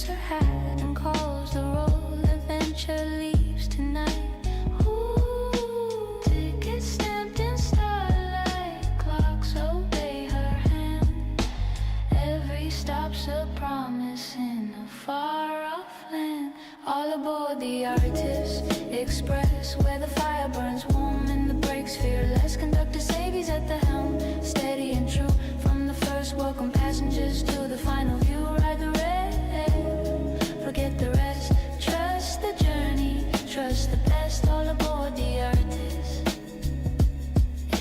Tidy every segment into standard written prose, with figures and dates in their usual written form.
tips her hat and calls the roll. Adventure leaves tonight. Ooh, tickets stamped in starlight. Clocks obey her hand. Every stop's a promise in a far-off land. All aboard the Artist Express, where the fire burns warm and the brakes fearless. Conductor Savy's at the helm, steady and true. From the first, welcome passengers to the final view. Ride the rail, forget the rest. Trust the journey, trust the best. All aboard the Artist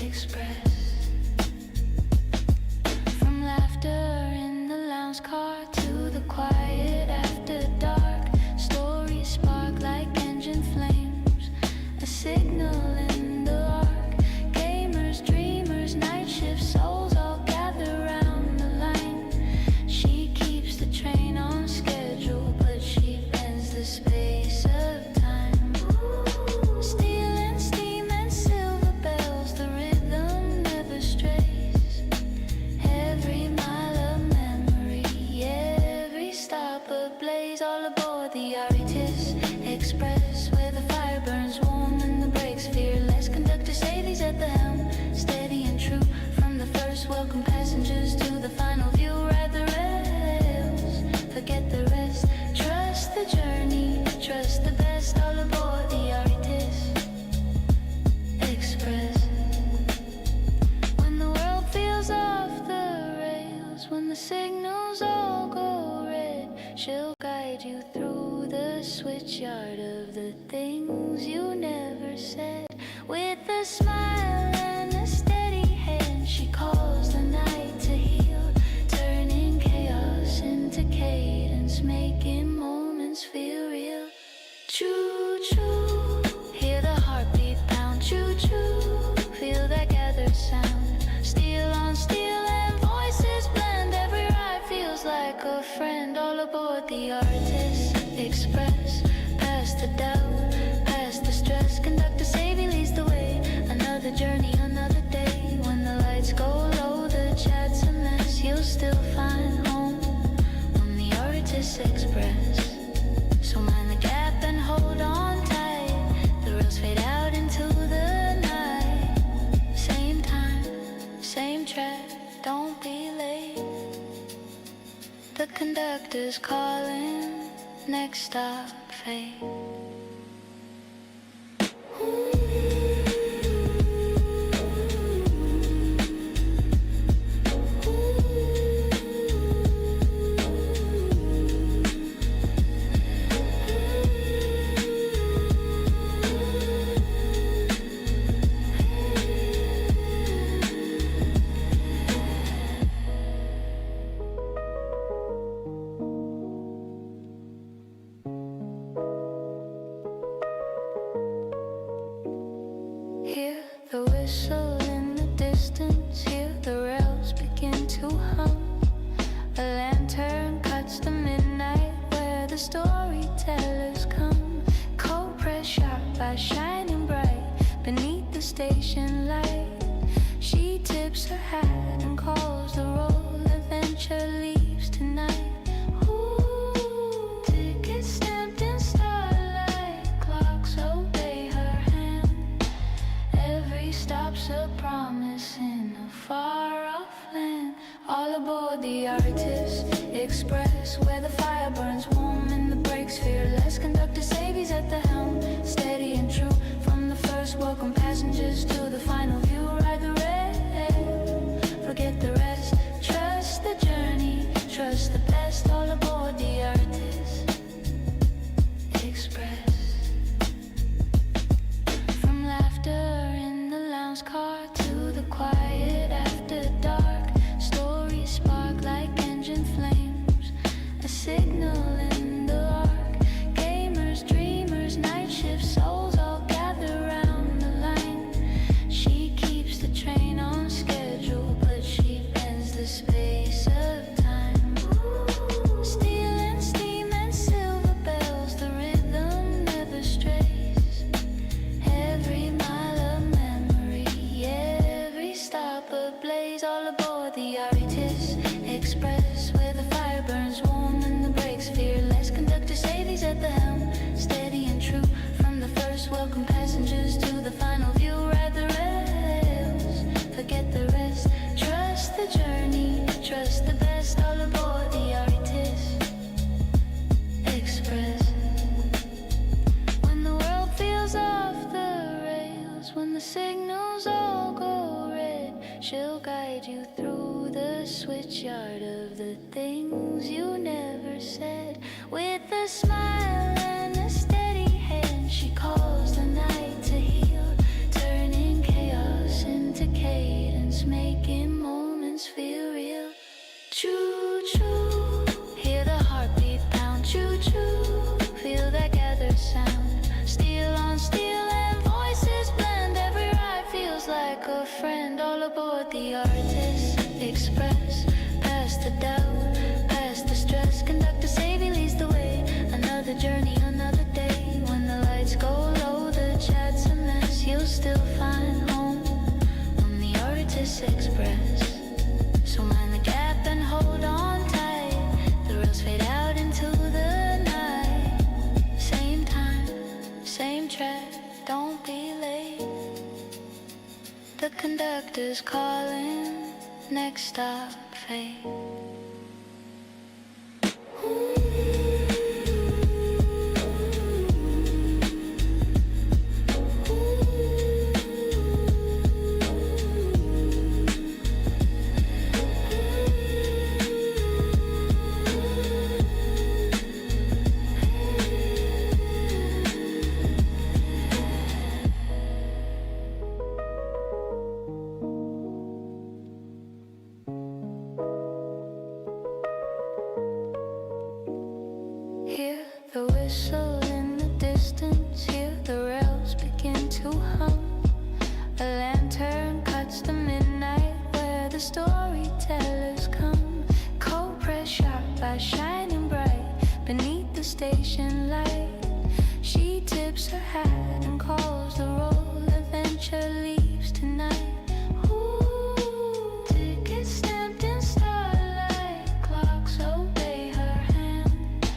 Express. From laughter in the lounge car to the quiet after dark, stories spark like engine flames, a signal in the arc. Gamers, dreamers, night shift souls all gather round the line. She keeps the train on schedule, but she bends the space of time. Steel and steam and silver bells, the rhythm never strays. Every mile of memory, every stop ablaze. All aboard the Artist Express, where the fire burns warm and the brakes fearless. Conductor Savy's at the helm, steady and true. From the first, welcome passengers to the final view. Ride the rails, forget the rest. Trust the journey, trust the best. All aboard the Artist Express. When the world feels off the rails, when the signals all go red, she'll guide you through the switchyard of the things you never said. With a smile and a steady hand, she calls the night to heal, turning chaos into cadence, making moments feel real. Choo-choo, hear the heartbeat pound. Choo-choo, feel that gathered sound. Steel on steel and voices blend. Every ride feels like a friend. All aboard the Artist Express, past the doubt, past the stress. Conductor Savy leads the way. Another journey, another day. When the lights go low, the chat's a mess. You'll still find home on the Artist Express. So mind the gap and hold on tight. The rails fade out into the night. Same time, same track, don't be late. The conductor's calling, next stop, fate. Hear the whistle in the distance, hear the rails begin to hum. A lantern cuts the midnight where the storytellers come. Cold press sharp by shining bright beneath the station light. She tips her hat and calls the roll. Adventure leaves tonight. Ooh, tickets stamped in starlight. Clocks obey her hand. Every stop's a promise in a far-off land. All aboard the Artist Express, where the fire burns warm and the brakes fearless. Conductor Savy's at the helm, steady and true. From the first, welcome passengers to the final view. Ride the rail, forget the rest. Trust the journey, guide you through the switchyard of the things you never said. With a smile and a steady hand, she calls the night to heal, turning chaos into cadence, making moments feel real. Choo choo, hear the heartbeat pound. Choo choo, feel that gathered sound. Steel on steel and voices blend. Every ride feels like a friend. All aboard the Artist Express. Past the doubt, past the stress. Conductor Savy leads the way. Another journey, another day. When the lights go low, the chat's a mess. You'll still find home on the Artist Express. So mind the gap and hold on tight. The rails fade out into the night. Same time, same track, don't be late. The conductor's calling, next stop, fate. Hear the whistle in the distance, hear the rails begin to hum. A lantern cuts the midnight where the storytellers come. Cold press sharp by shining bright beneath the station light. She tips her hat and calls the roll, adventure leaves tonight. Ooh, tickets stamped in starlight, clocks obey her hand.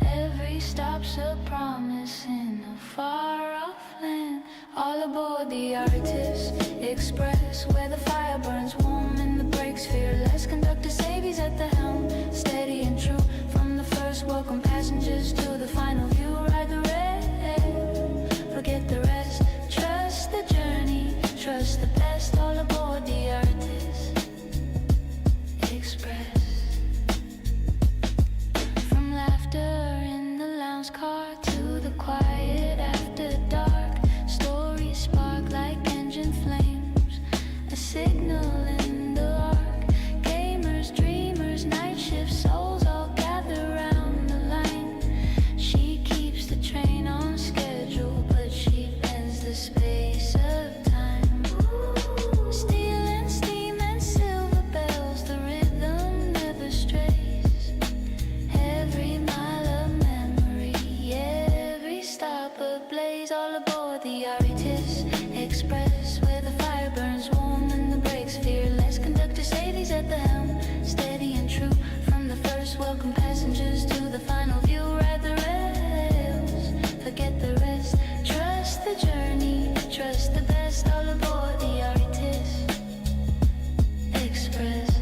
Every stop's a promise in a far-off land. All aboard the Artist Express, where the fire burns warm and the brakes fearless. Conductor Savy's at the helm, steady and true. From the first, welcome passengers to the final view. Ride the rail, forget the rest. Trust the journey, trust the best. All aboard the Artist Express. From laughter in the lounge car to the quiet after dark, stories spark like engine flames, a signal in the arc. Gamers, dreamers, night shift souls all gather round the line. She keeps the train on schedule, but she bends the space of time. Steel and steam and silver bells, the rhythm never strays. Every mile of memory, every stop ablaze. All aboard the Artist Express, where the fire burns warm and the brakes fearless. Conductor Savy's at the helm, steady and true. From the first, welcome passengers to the final view. Ride the rails, forget the rest. Trust the journey, trust the best. All aboard the Artist Express.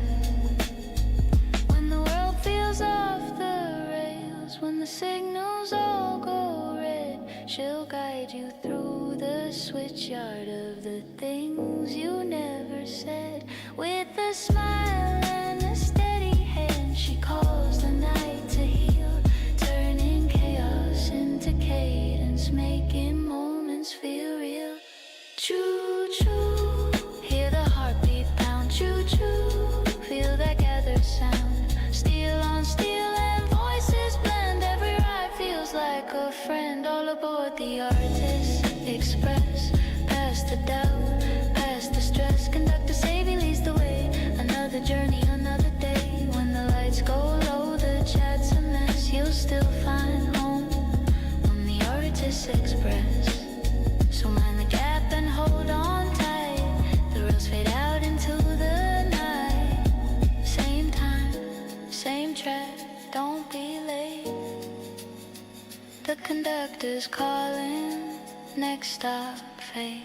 When the world feels off the rails, when the signals all go red, she'll guide you through the switchyard of the things you never said. With a smile and a steady hand, she calls the night to heal, turning chaos into cadence, making moments feel real. Choo choo, hear the heartbeat pound. Choo choo, feel that gathered sound. Steel on steel and voices blend. Every ride feels like a friend. All aboard the Artist Express. Past the doubt, past the stress. Conductor Savy leads the way. Another journey, another day. When the lights go low, the chat's a mess. You'll still find home on the Artist Express. So mind the gap and hold on tight. The rails fade out into the night. Same time, same track, don't be late. The conductor's calling, next stop, fate.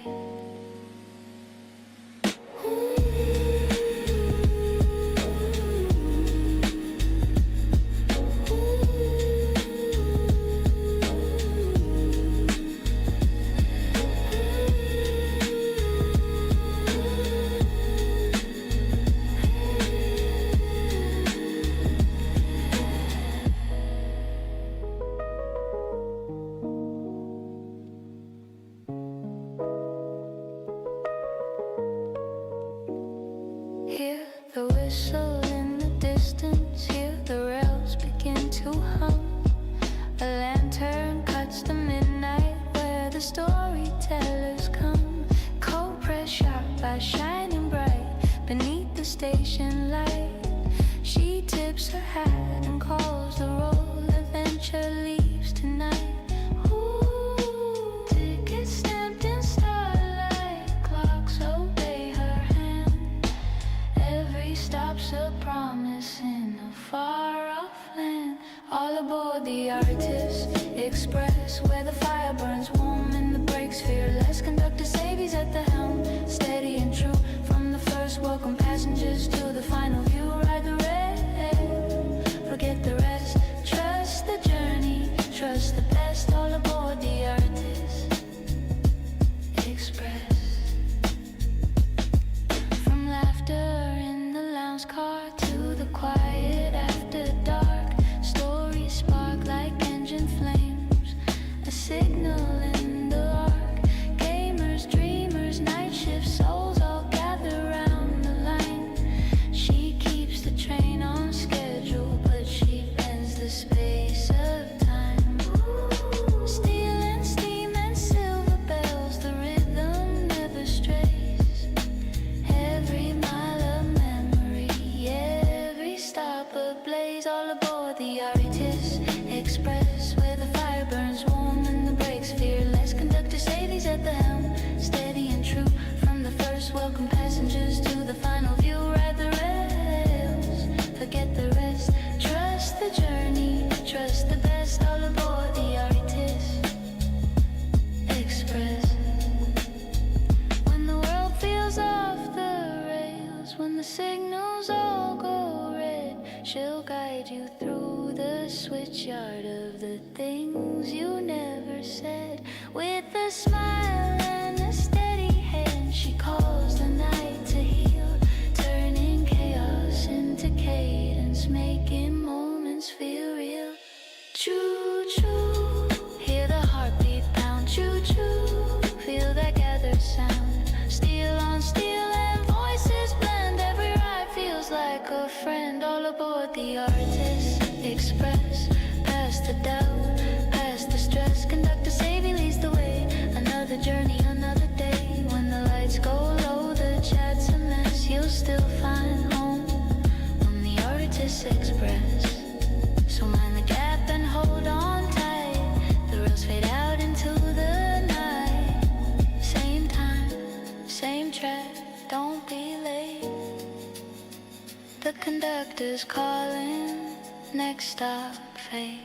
station light. She tips her hat and calls the roll. Adventure leaves tonight. Ooh, tickets stamped in starlight. Clocks obey her hand. Every stop's a promise in a far-off land. All aboard the Artist Express, where the fire burns warm and the brakes fearless. Conductor Savy's at the helm, steady and true. From the first, welcome passengers to the final view. Ride the rail, forget the rest. Trust the journey, trust the best. All aboard the Artist Express. From laughter in the lounge car to the quiet after dark, stories spark like engine flames, a signal in the arc. Gamers, dreamers, night shift souls all gather round the line. She keeps the train on schedule, but she bends the space of time. Steel and steam and silver bells, the rhythm never strays. Every mile of memory, every stop ablaze. All aboard the Artist Express, where the fire burns warm and the brakes fearless. Conductor Savy's at the helm, steady and true. From the first, welcome passengers to the final view. Ride the rails, forget the rest. Trust the journey, trust the best. All aboard the Artist Express. When the world feels off the rails, when the signals all go red, she'll guide you through the switchyard of the things you never said. With a smile and a steady hand, she calls the night to heal, turning chaos into cadence, making moments feel real. Choo choo, hear the heartbeat pound. Choo choo, feel that gathered sound. Steel on steel and voices blend. Every ride feels like a friend. All aboard the Artist Express, past the doubt, past the stress. Conductor Savy leads the way. Another journey, another day. When the lights go low, the chat's a mess. You'll still find home on the Artist Express. So mind the gap and hold on tight. The rails fade out into the night. Same time, same track, don't be late. The conductor's calling, next stop, fate.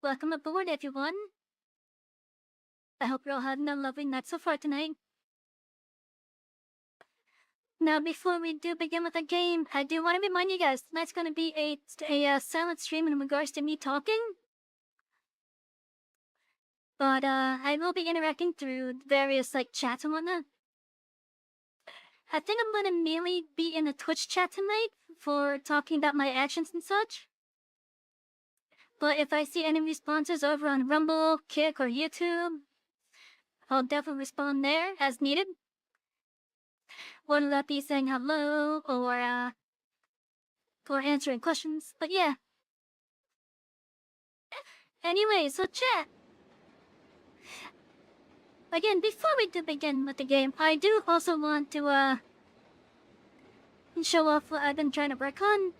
Welcome aboard, everyone. I hope you're all having a lovely night so far tonight. Now, before we do begin with the game, I do want to remind you guys, tonight's going to be a silent stream in regards to me talking. But I will be interacting through various chats and whatnot. I think I'm going to mainly be in the Twitch chat tonight for talking about my actions and such. But if I see any responses over on Rumble, Kick, or YouTube, I'll definitely respond there as needed. Whether that be saying hello or answering questions. But yeah. Anyway, so chat. Again, before we do begin with the game, I do also want to show off what I've been trying to work on.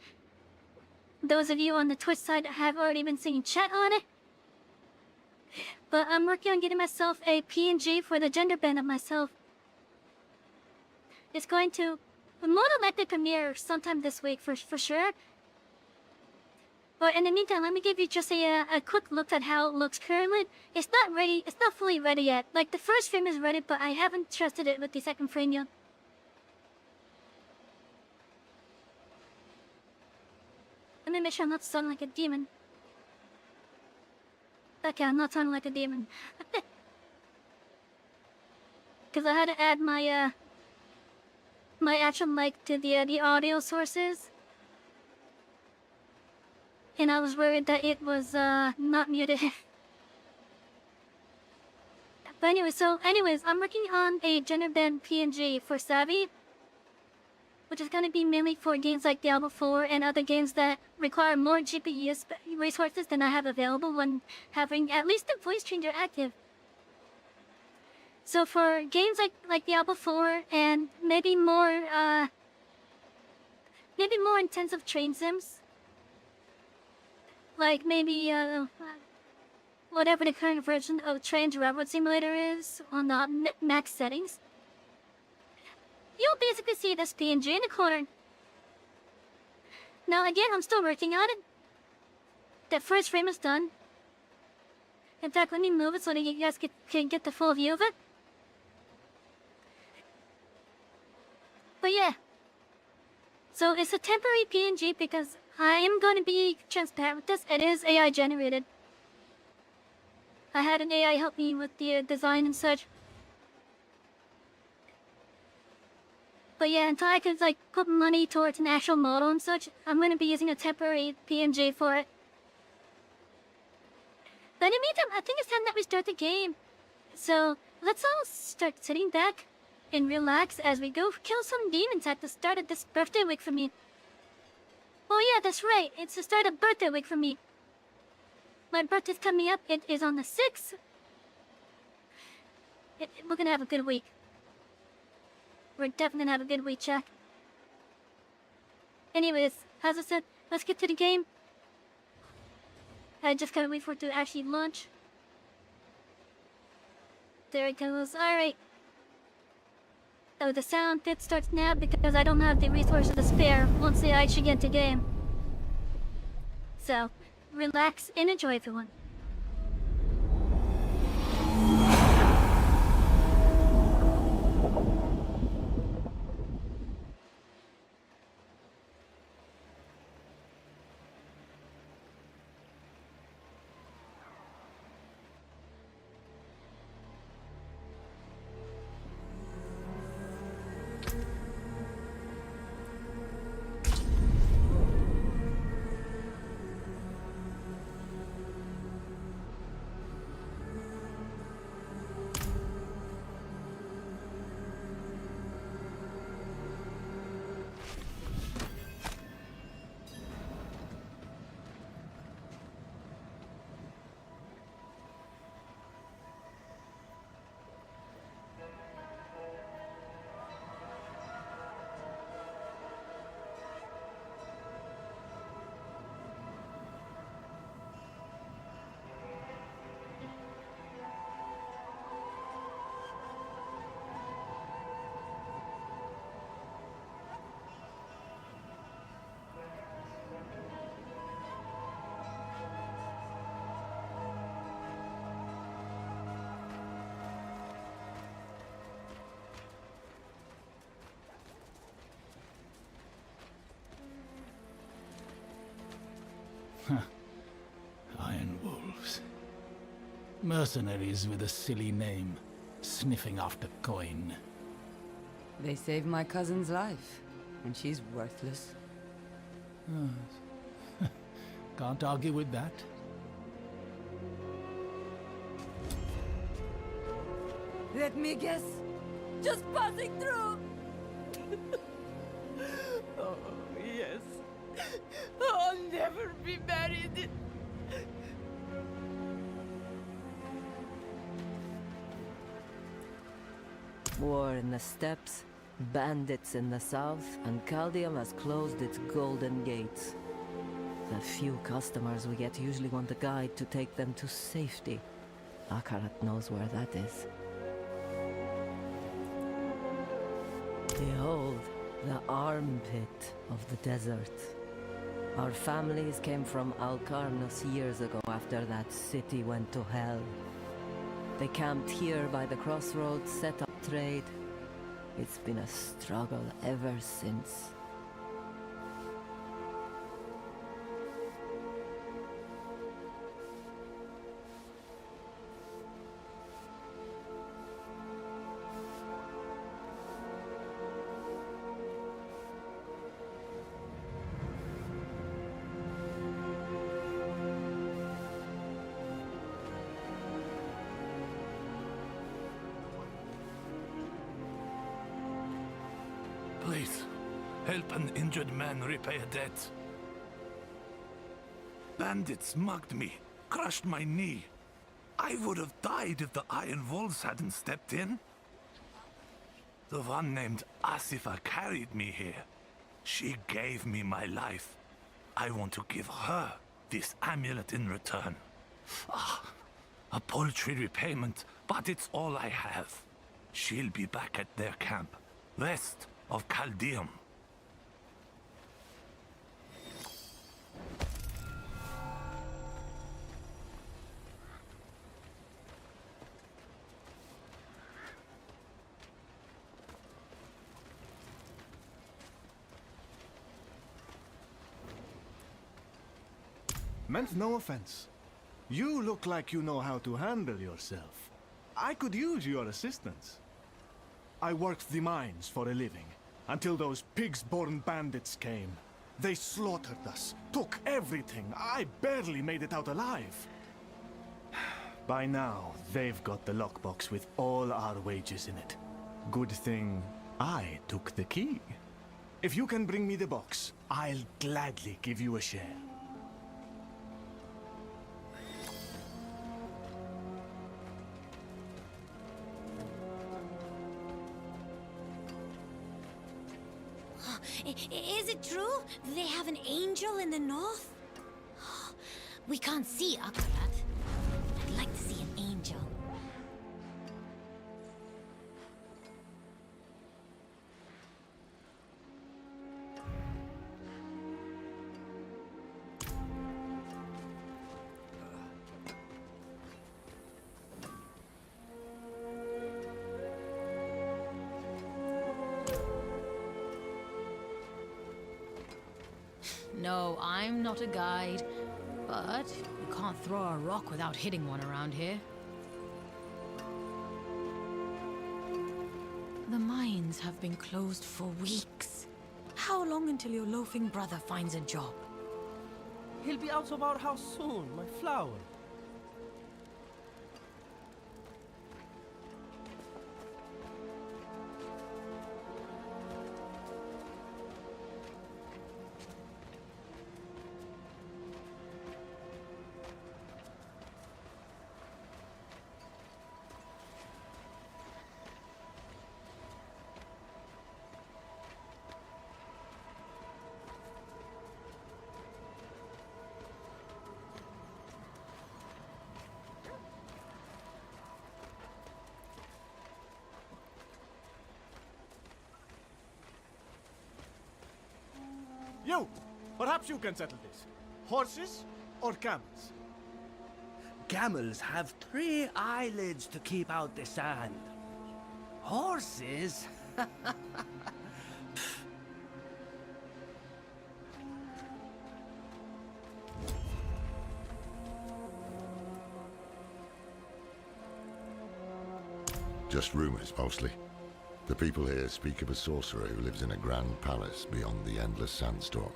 Those of you on the Twitch side have already been seeing chat on it. But I'm working on getting myself a PNG for the gender band of myself. It's going to more than likely premiere sometime this week for sure. But in the meantime, let me give you just a quick look at how it looks currently. It's not ready, it's not fully ready yet. Like, the first frame is ready, but I haven't trusted it with the second frame yet. Let me make sure I'm not sounding like a demon. Okay, I'm not sounding like a demon. because I had to add my actual mic to the audio sources. And I was worried that it was not muted. But anyways, I'm working on a gender bend PNG for Savy, which is gonna be mainly for games like Diablo 4 and other games that require more GPU resources than I have available when having at least the voice changer active. So for games like Diablo 4 and maybe more intensive train sims, like maybe whatever the current version of Train Railroad Simulator is on the max settings, you'll basically see this PNG in the corner. Now again, I'm still working on it. The first frame is done. In fact, let me move it so that you guys can get the full view of it. But yeah. So it's a temporary PNG because I am going to be transparent with this. It is AI generated. I had an AI help me with the design and such. But yeah, until I could like put money towards an actual model and such, I'm going to be using a temporary PNG for it. But in the meantime, I think it's time that we start the game. So let's all start sitting back and relax as we go kill some demons at the start of this birthday week for me. Oh yeah, that's right. It's the start of birthday week for me. My birthday's coming up. It is on the 6th. We're gonna have a good week. We're definitely gonna have a good week, Jack. Anyways, as I said, let's get to the game. I just gotta wait for it to actually launch. There it goes. Alright. Oh, the sound bit starts now because I don't have the resources to spare once I actually get the game. So, relax and enjoy, everyone. Iron wolves. Mercenaries with a silly name, sniffing after coin. They saved my cousin's life, and she's worthless. Can't argue with that. Let me guess. Just passing through. Oh, yes. I'll never be married. War in the steppes, bandits in the south, and Caldium has closed its golden gates. The few customers we get usually want a guide to take them to safety. Akarat knows where that is. Behold, the armpit of the desert. Our families came from Alcarnus years ago after that city went to hell. They camped here by the crossroads, set up trade. It's been a struggle ever since. help an injured man repay a debt. Bandits mugged me, crushed my knee. I would have died if the Iron Wolves hadn't stepped in. The one named Asifa carried me here. She gave me my life. I want to give her this amulet in return. Ah, a paltry repayment, but it's all I have. She'll be back at their camp, west of Caldeum. Meant no offense. You look like you know how to handle yourself. I could use your assistance. I worked the mines for a living, until those pigs-born bandits came. They slaughtered us, took everything. I barely made it out alive. By now, they've got the lockbox with all our wages in it. Good thing I took the key. If you can bring me the box, I'll gladly give you a share. Is it true? They have an angel in the north? We can't see Akarat. I'd like to see an angel. No, I'm not a guide, but you can't throw a rock without hitting one around here. The mines have been closed for weeks. How long until your loafing brother finds a job? He'll be out of our house soon, my flower. You! Perhaps you can settle this. Horses or camels? Camels have 3 eyelids to keep out the sand. Horses? Just rumors, mostly. The people here speak of a sorcerer who lives in a grand palace beyond the endless sandstorm.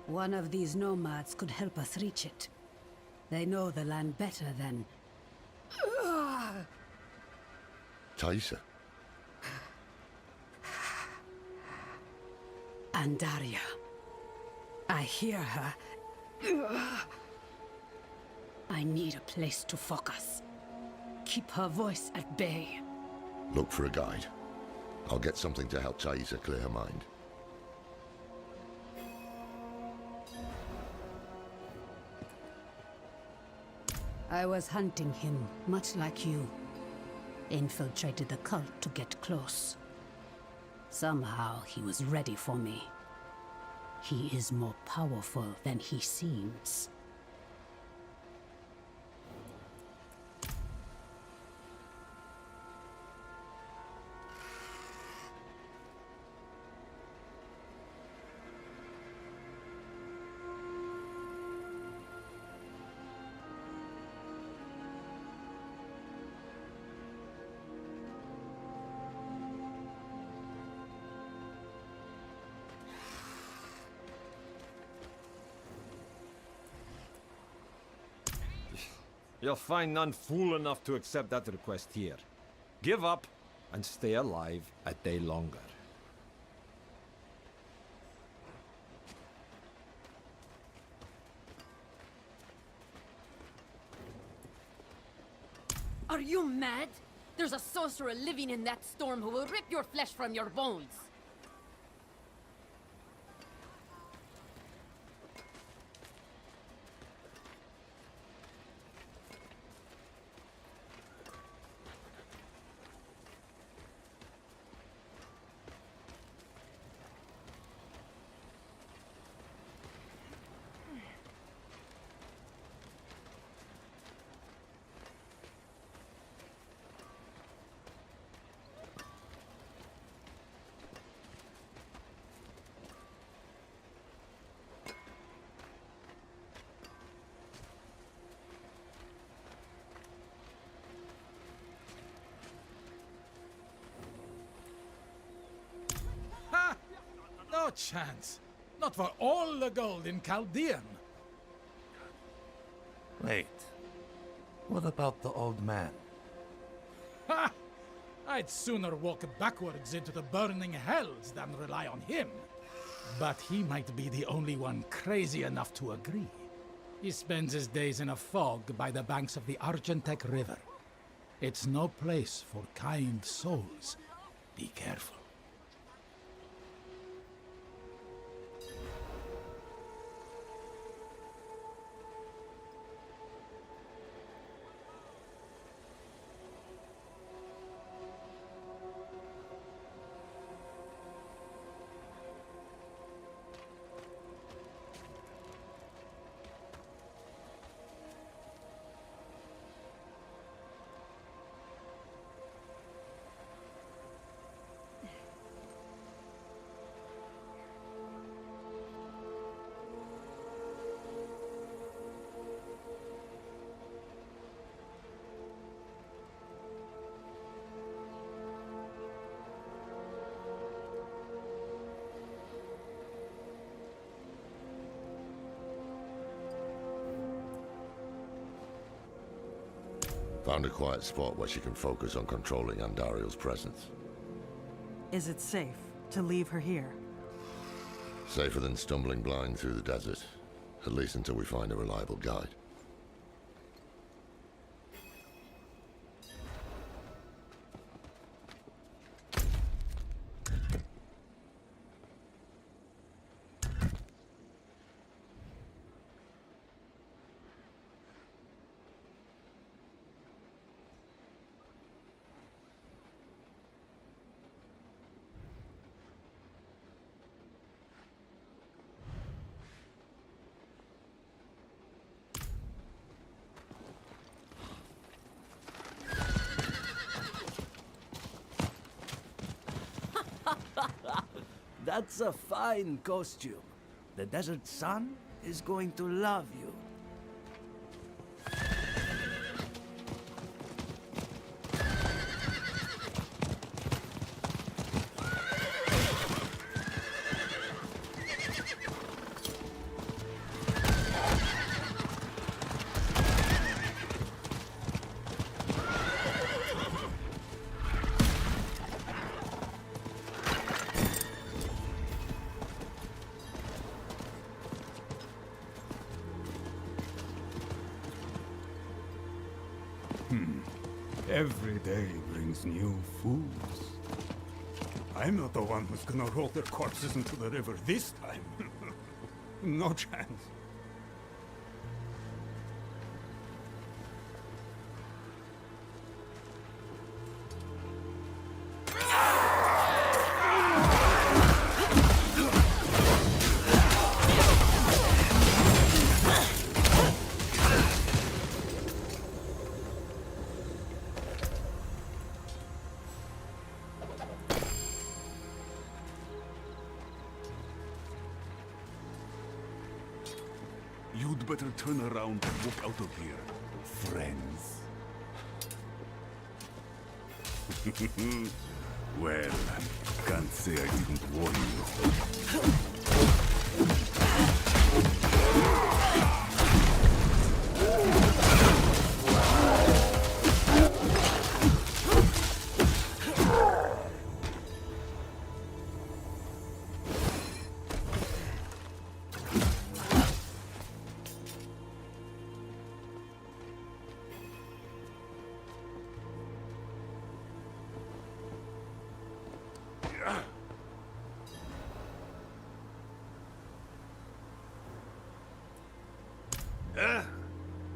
One of these nomads could help us reach it. They know the land better than... Taisa? Andaria. I hear her. I need a place to focus. Keep her voice at bay. Look for a guide. I'll get something to help Taisa clear her mind. I was hunting him, much like you. Infiltrated the cult to get close. Somehow he was ready for me. He is more powerful than he seems. You'll find none fool enough to accept that request here. Give up and stay alive a day longer. Are you mad? There's a sorcerer living in that storm who will rip your flesh from your bones. Ha! No chance. Not for all the gold in Chaldean. Wait. What about the old man? Ha! I'd sooner walk backwards into the burning hells than rely on him. But he might be the only one crazy enough to agree. He spends his days in a fog by the banks of the Argentec River. It's no place for kind souls. Be careful. Found a quiet spot where she can focus on controlling Andariel's presence. Is it safe to leave her here? Safer than stumbling blind through the desert. At least until we find a reliable guide. That's a fine costume. The desert sun is going to love you. Every day brings new foods. I'm not the one who's gonna roll their corpses into the river this time. No chance. You'd better turn around and walk out of here, friends. Well, can't say I didn't warn you.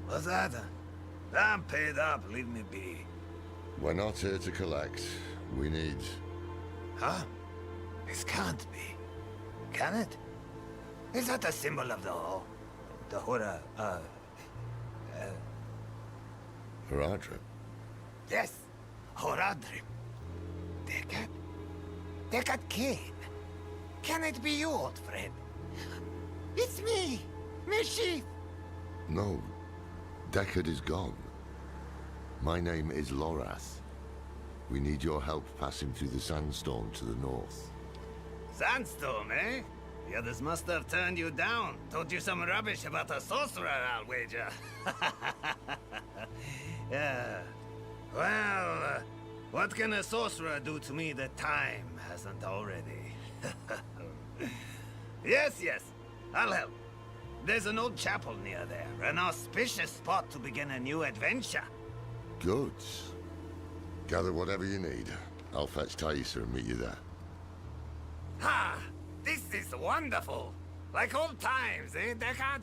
What's that? I'm paid up, leave me be. We're not here to collect. We need... Huh? This can't be. Can it? Is that a symbol of the Hora, Haradrim? Yes, Horadrim. Deckard Kane. Can it be you, old friend? It's me, Mischief. No. Deckard is gone. My name is Lorath. We need your help passing through the sandstorm to the north. Sandstorm, eh? The others must have turned you down. Told you some rubbish about a sorcerer, I'll wager. Yeah. Well, what can a sorcerer do to me that time hasn't already? Yes, I'll help. There's an old chapel near there, an auspicious spot to begin a new adventure. Good. Gather whatever you need. I'll fetch Thaisa and meet you there. Ha! This is wonderful! Like old times, eh, Deckard?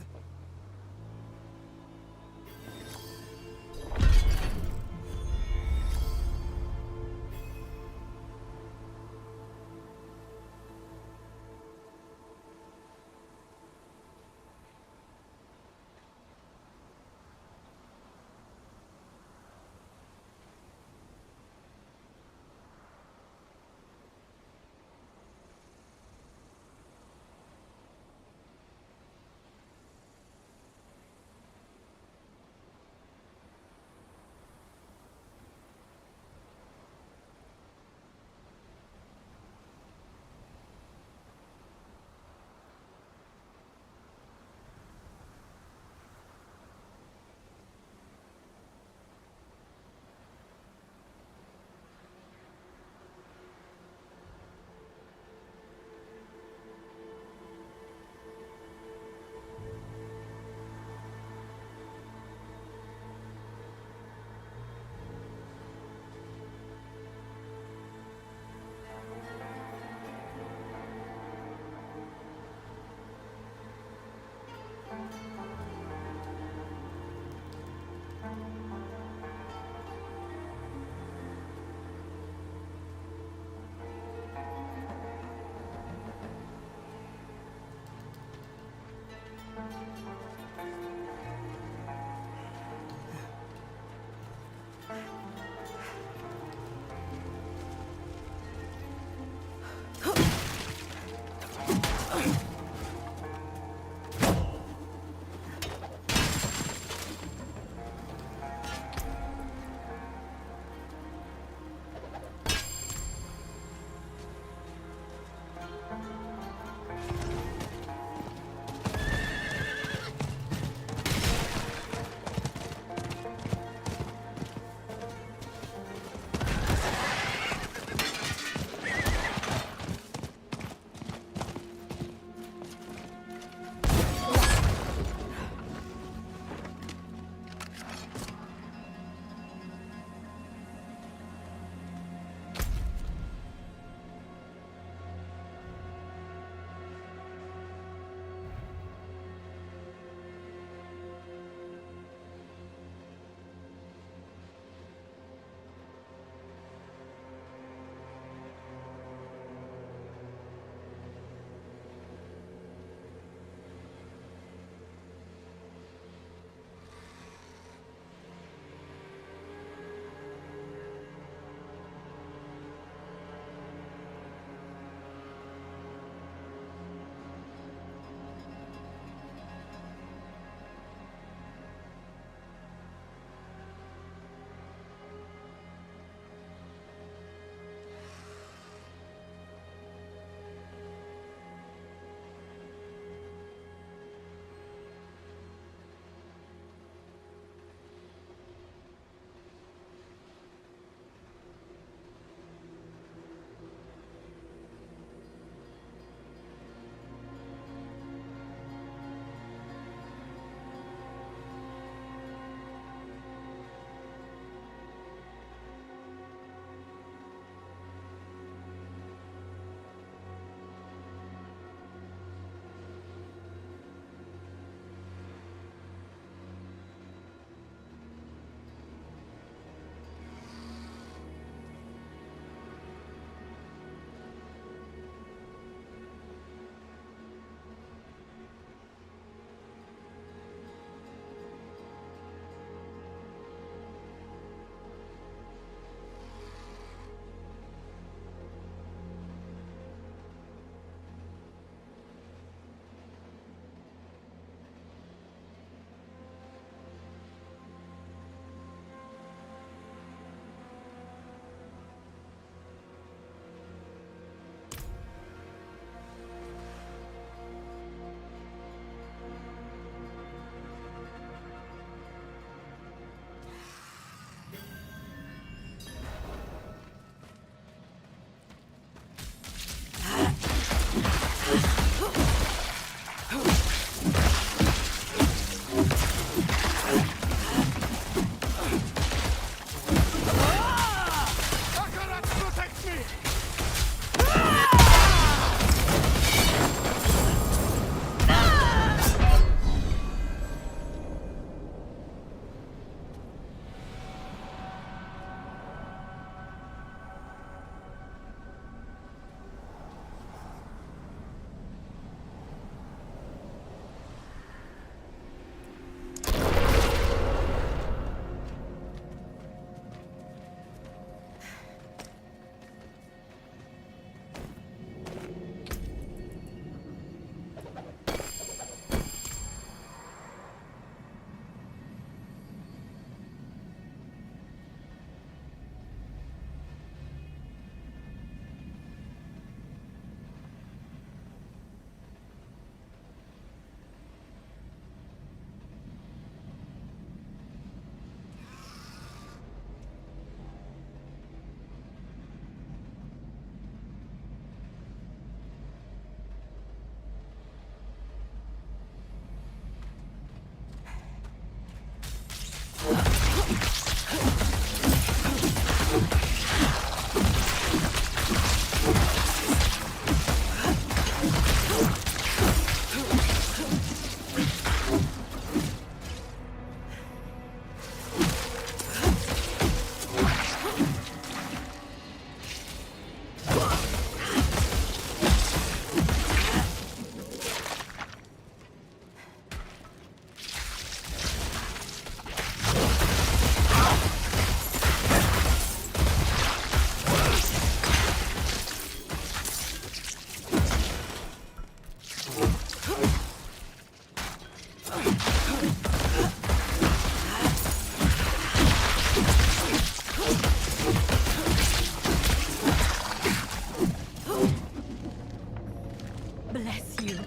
Bless you.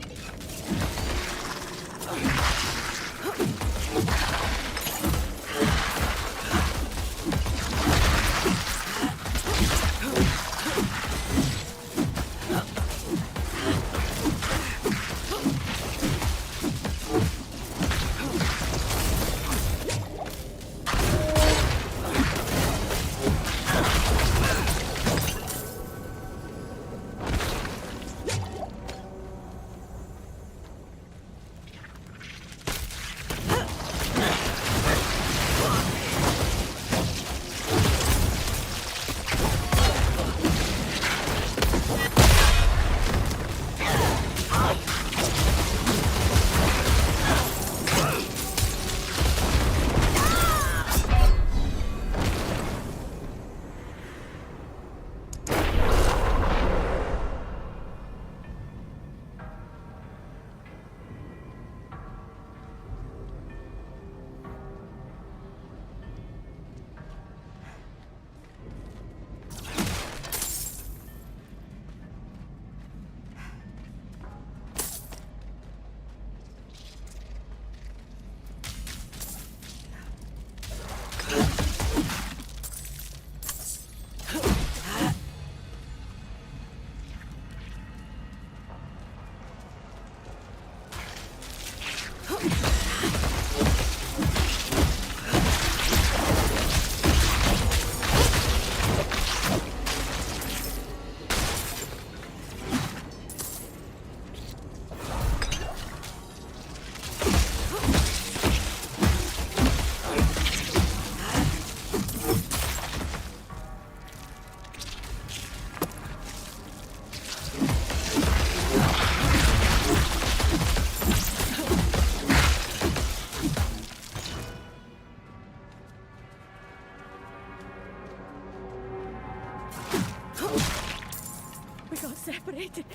We got separated.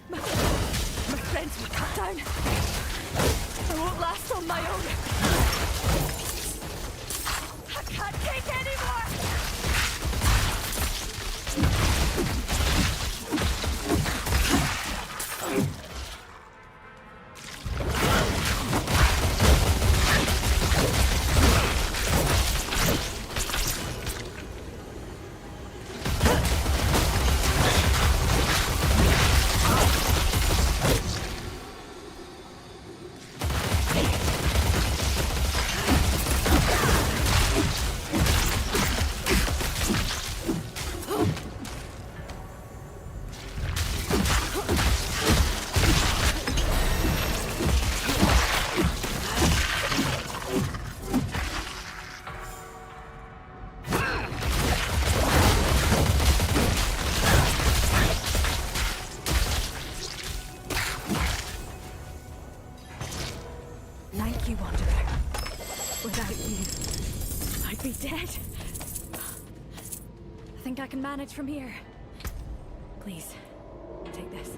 My friends were cut down. I won't last on my own. I can't take anymore! Nike Wanderer. Without you, I'd be dead. I think I can manage from here. Please, take this.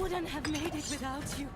wouldn't have made it without you.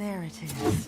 There it is.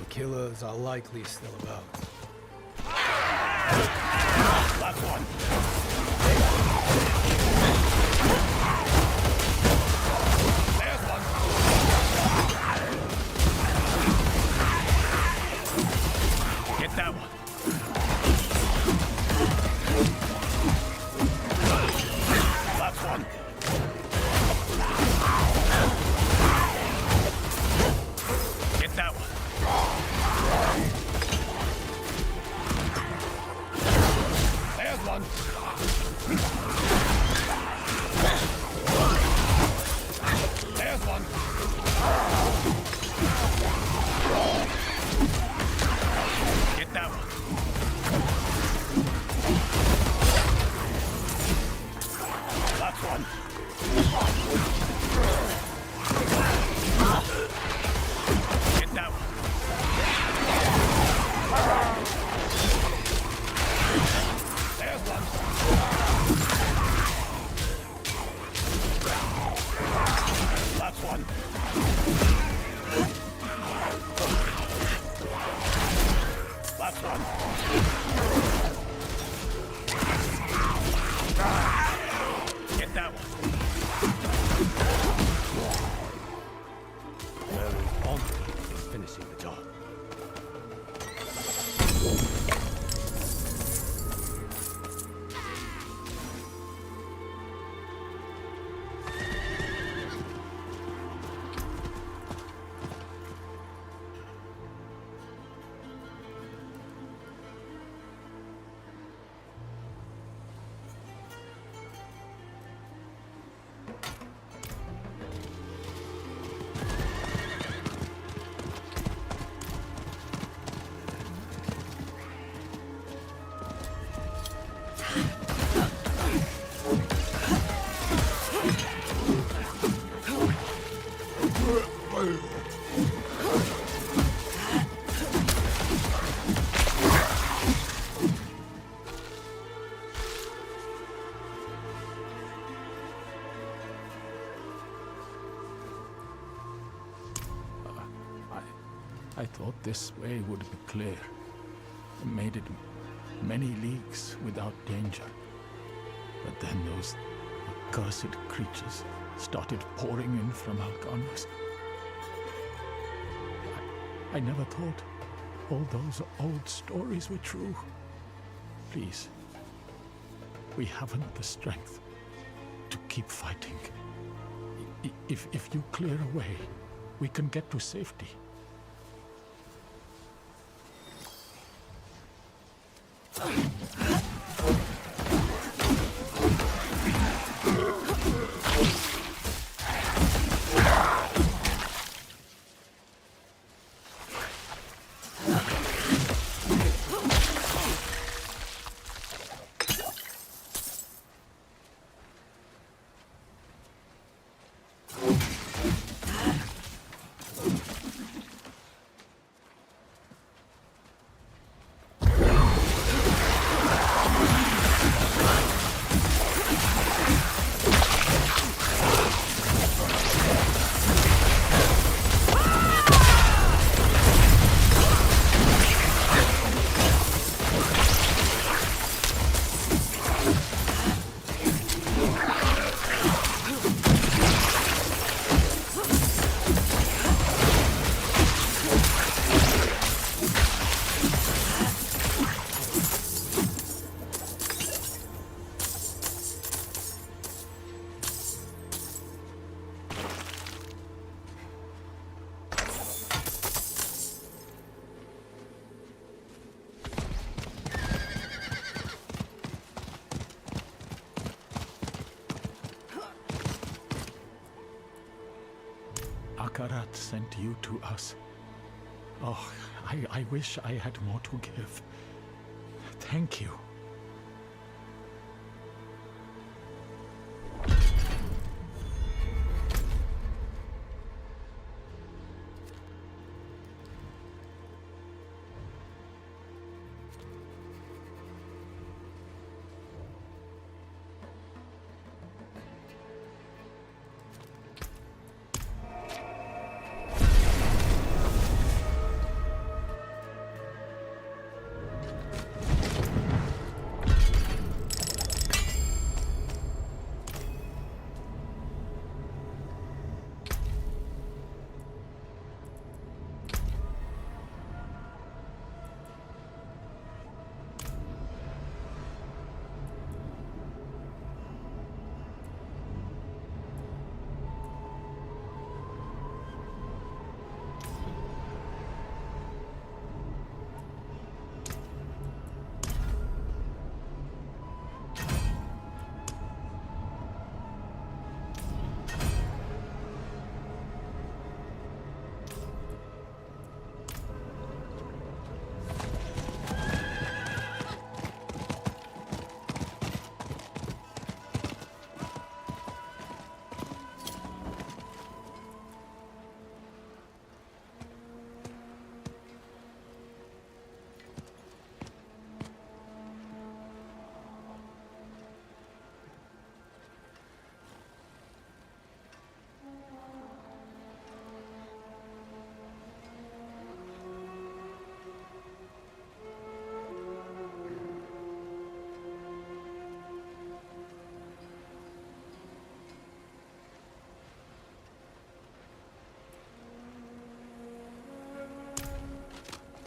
Killers are likely still about. Last one. There's one. Get that one. Last one. Get that one. There's one. There's one. Get that one. That's one. Get that one. There's one. That's one. That's one. Get that one. There is honor in finishing the job. I thought this way would be clear. I made it many leagues without danger. But then those accursed creatures started pouring in from Alcarnos. I never thought all those old stories were true. Please, we haven't the strength to keep fighting. If you clear a way, we can get to safety. Akarat sent you to us. Oh, I wish I had more to give. Thank you.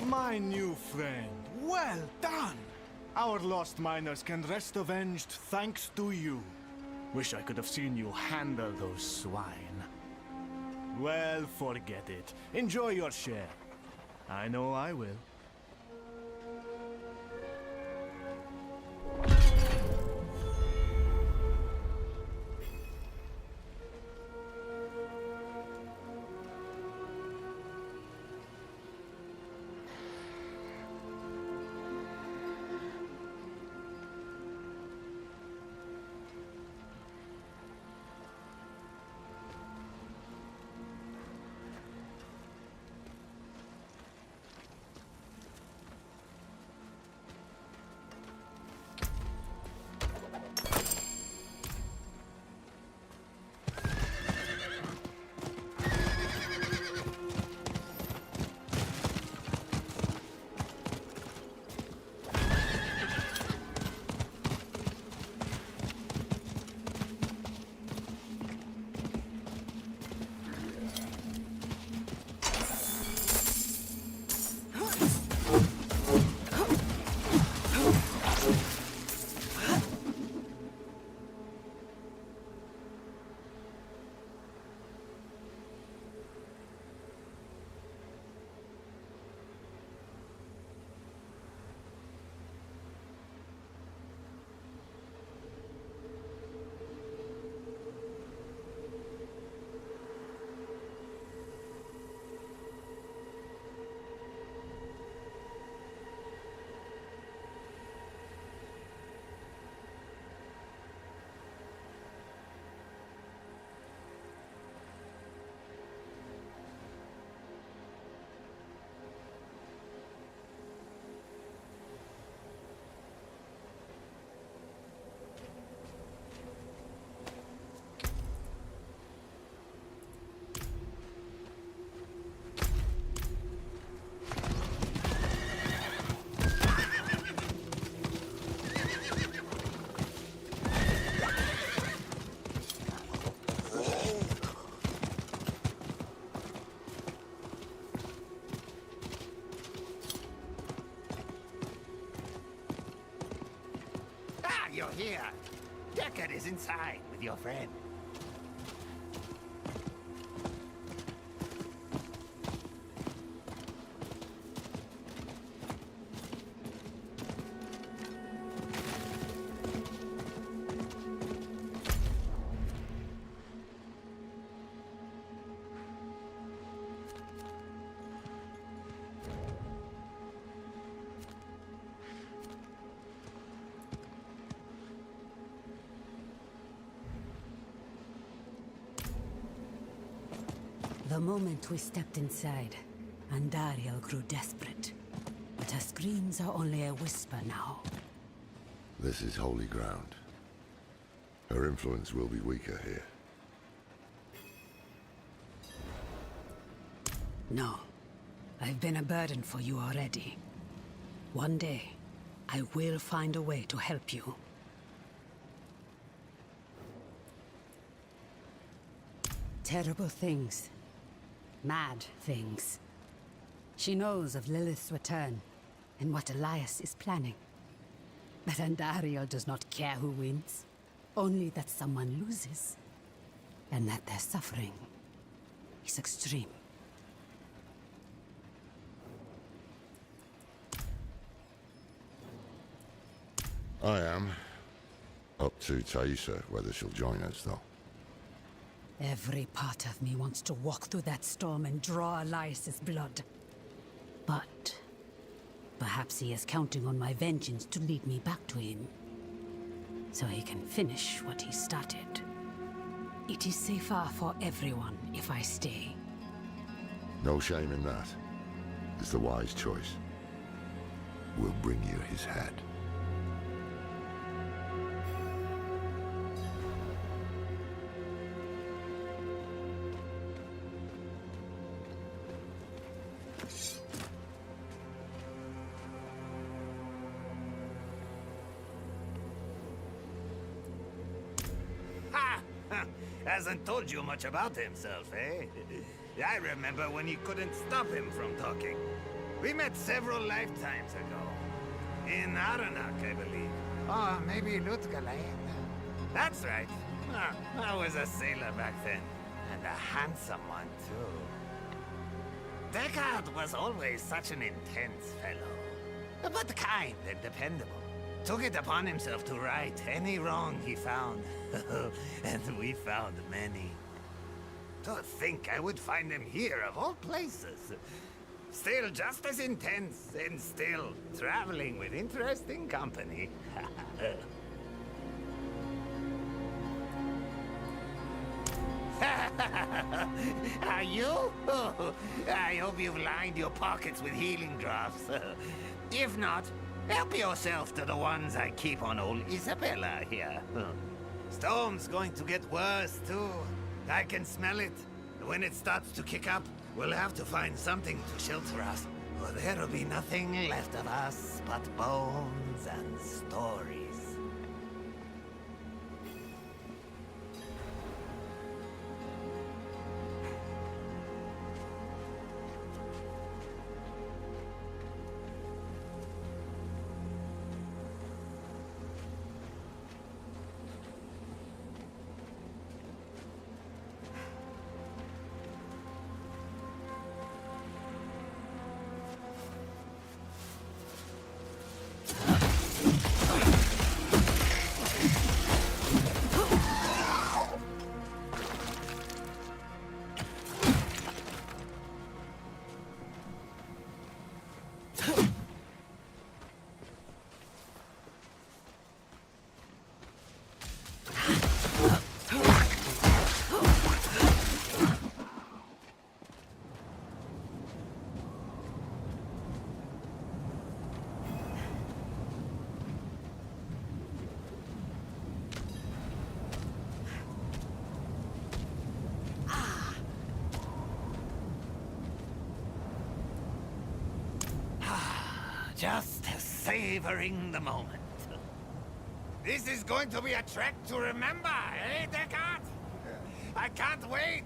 My new friend, well done! Our lost miners can rest avenged thanks to you. Wish I could have seen you handle those swine. Well, forget it. Enjoy your share. I know I will. You're here. Deckard is inside with your friend. The moment we stepped inside, Andariel grew desperate. But her screams are only a whisper now. This is holy ground. Her influence will be weaker here. No. I've been a burden for you already. One day, I will find a way to help you. Terrible things. Mad things. She knows of Lilith's return and what Elias is planning. But Andariel does not care who wins. Only that someone loses. And that their suffering is extreme. I am. Up to Taissa, whether she'll join us, though. Every part of me wants to walk through that storm and draw Elias's blood. But perhaps he is counting on my vengeance to lead me back to him, so he can finish what he started. It is safer for everyone if I stay. No shame in that. It's the wise choice. We'll bring you his head. Hasn't told you much about himself, eh? I remember when you couldn't stop him from talking. We met several lifetimes ago. In Aranak, I believe. Oh, maybe Lutgalain. That's right. I was a sailor back then. And a handsome one, too. Deckard was always such an intense fellow. But kind and dependable. Took it upon himself to right any wrong he found. And we found many. To think I would find him here, of all places. Still just as intense, and still traveling with interesting company. Are you? I hope you've lined your pockets with healing drops. If not, help yourself to the ones I keep on old Isabella here. Storm's going to get worse, too. I can smell it. When it starts to kick up, we'll have to find something to shelter us. Or there'll be nothing left of us but bones and stories. Just savoring the moment. This is going to be a trek to remember, eh, Deckard? I can't wait!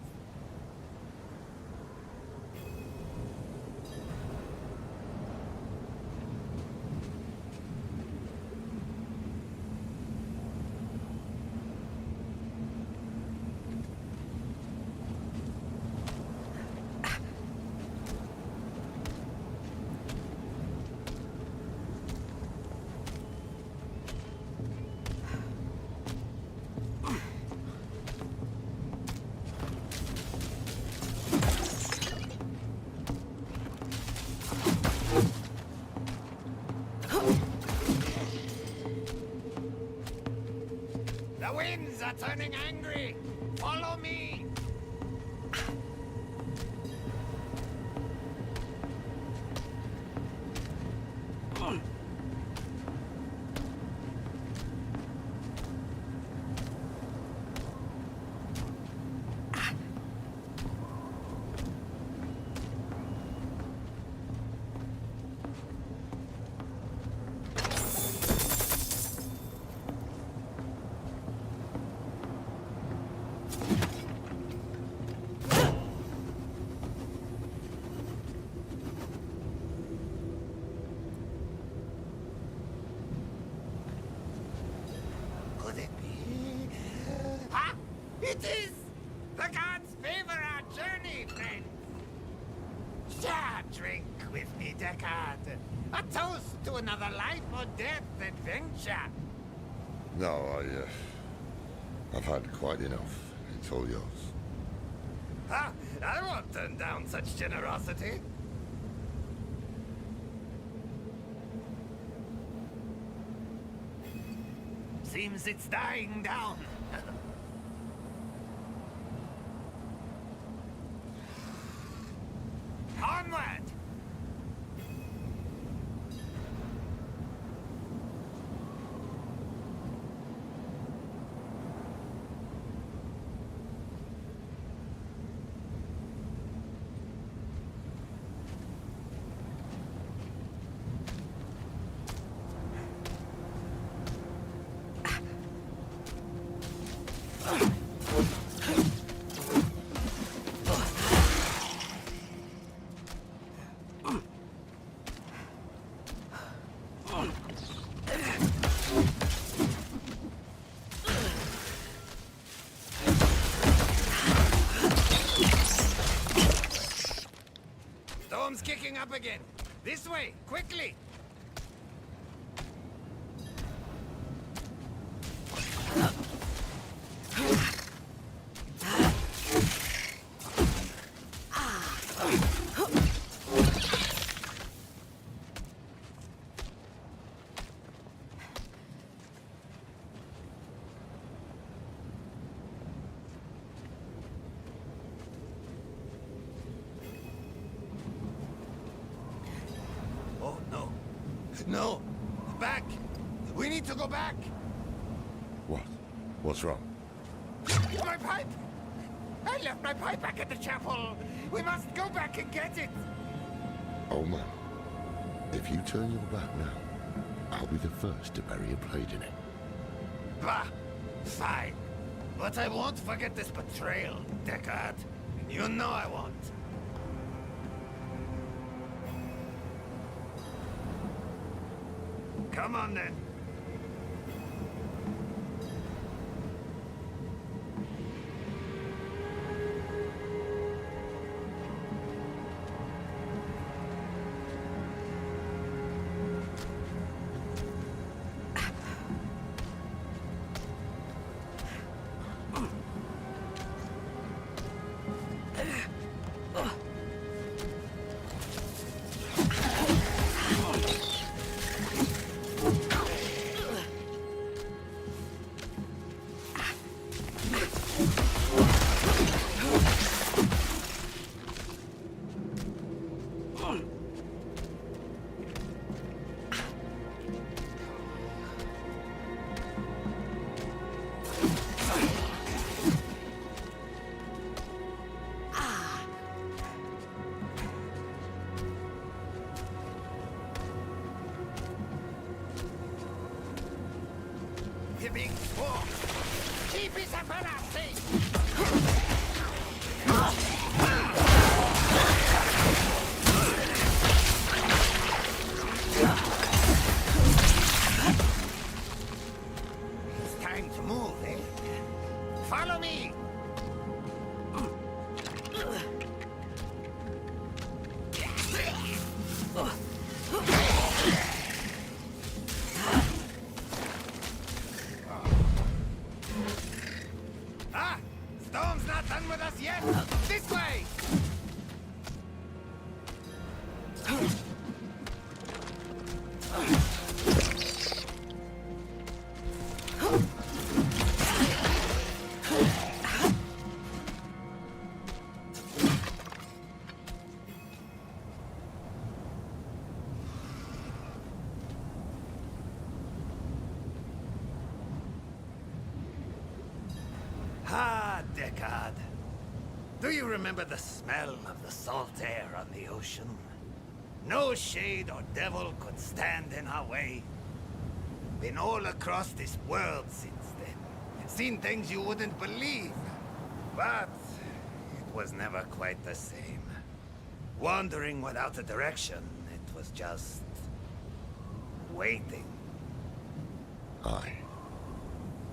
The winds are turning angry! Follow me! It is! The gods favor our journey, friends! Share a drink with me, Deckard. A toast to another life or death adventure. No, I've had quite enough. It's all yours. Ha! I won't turn down such generosity. Seems it's dying down. Onward! Storm's kicking up again. This way, quickly! Oh, no. No! Back! We need to go back! What? What's wrong? My pipe! I left my pipe back at the chapel! We must go back and get it! Oh man, if you turn your back now, I'll be the first to bury a blade in it. Bah! Fine. But I won't forget this betrayal, Deckard. You know I won't. Come on then. Big war. Keep it up on our It's time to move, eh? Follow me! Ah! Storm's not done with us yet! This way! Ah, Deckard. Do you remember the smell of the salt air on the ocean? No shade or devil could stand in our way. Been all across this world since then. Seen things you wouldn't believe. But it was never quite the same. Wandering without a direction, it was just waiting. Aye.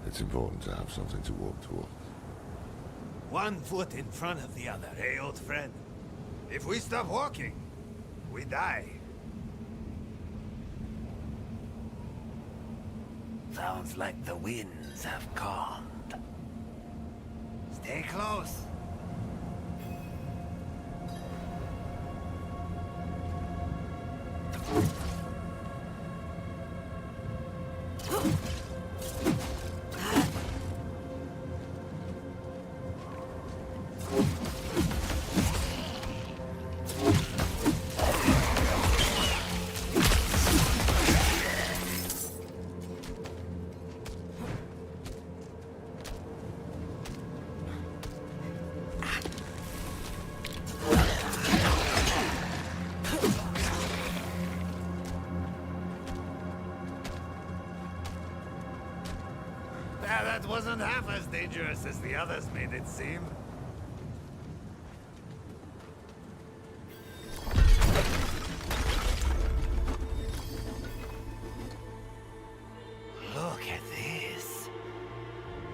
It's important to have something to walk towards. One foot in front of the other, eh, old friend? If we stop walking, we die. Sounds like the winds have calmed. Stay close. That wasn't half as dangerous as the others made it seem. Look at this.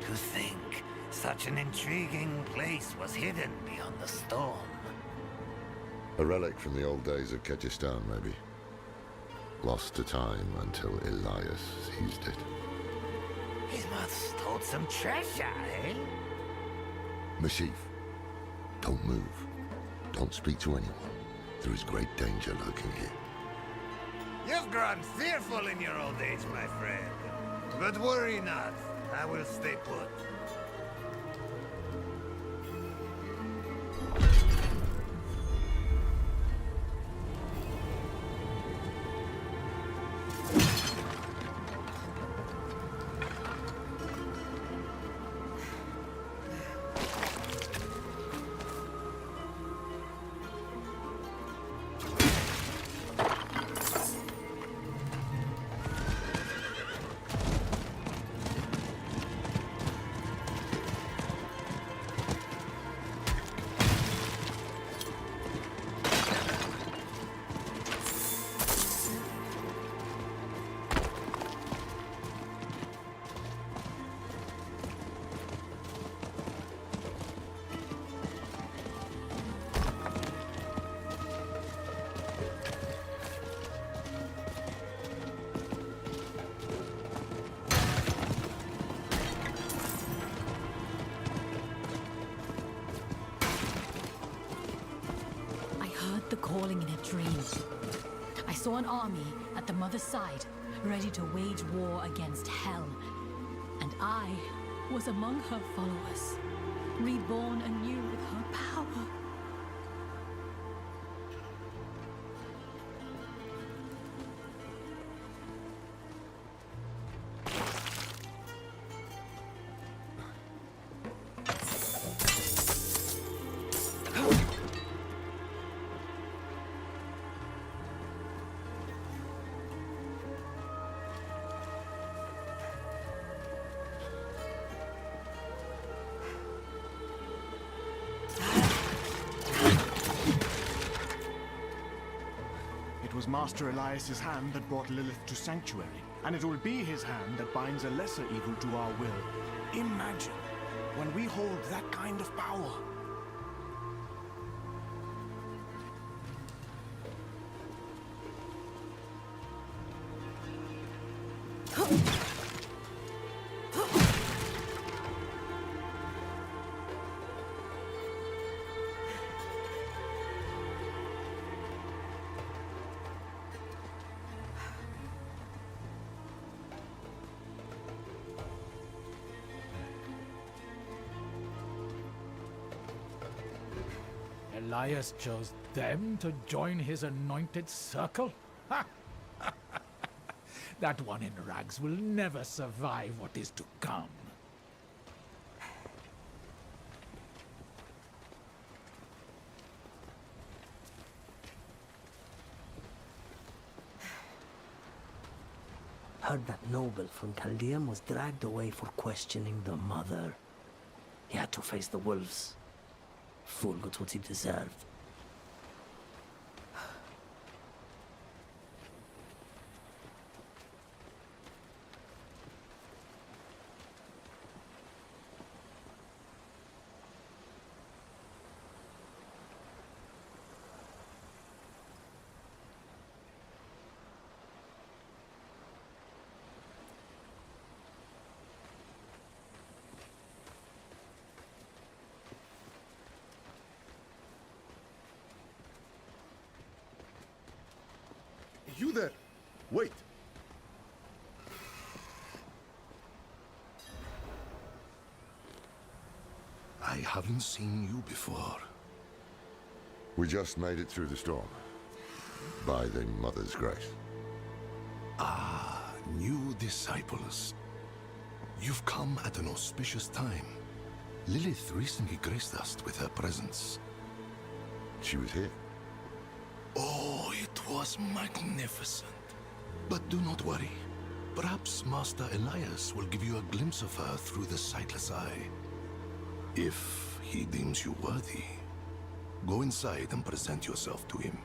To think such an intriguing place was hidden beyond the storm. A relic from the old days of Kyrgyzstan, maybe. Lost to time until Elias seized it. He must have stole some treasure, eh? Mashif, don't move. Don't speak to anyone. There is great danger lurking here. You've grown fearful in your old age, my friend. But worry not. I will stay put. The calling in a dream. I saw an army at the Mother's side, ready to wage war against Hell. And I was among her followers, reborn anew with her power. It was Master Elias's hand that brought Lilith to Sanctuary, and it will be his hand that binds a lesser evil to our will. Imagine when we hold that kind of power. Elias chose them to join his anointed circle? Ha! That one in rags will never survive what is to come. Heard that noble from Chaldean was dragged away for questioning the mother. He had to face the wolves. Fool got what he deserved. You there! Wait! I haven't seen you before. We just made it through the storm. By the Mother's grace. Ah, new disciples. You've come at an auspicious time. Lilith recently graced us with her presence. She was here. Oh, it was magnificent. But do not worry. Perhaps Master Elias will give you a glimpse of her through the sightless eye. If he deems you worthy, go inside and present yourself to him.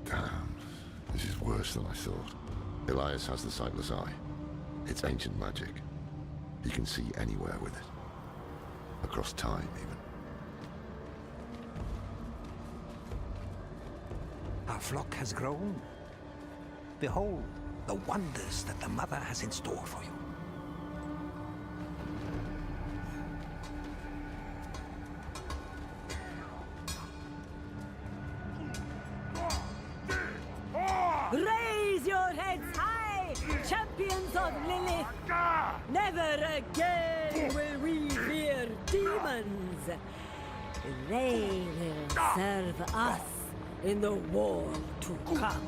Damn, this is worse than I thought. Elias has the sightless eye. It's ancient magic. He can see anywhere with it. Across time, even. Our flock has grown. Behold the wonders that the Mother has in store for you. Raise your heads high, champions of Lilith! Never again will we fear demons. They will serve us in the war to come.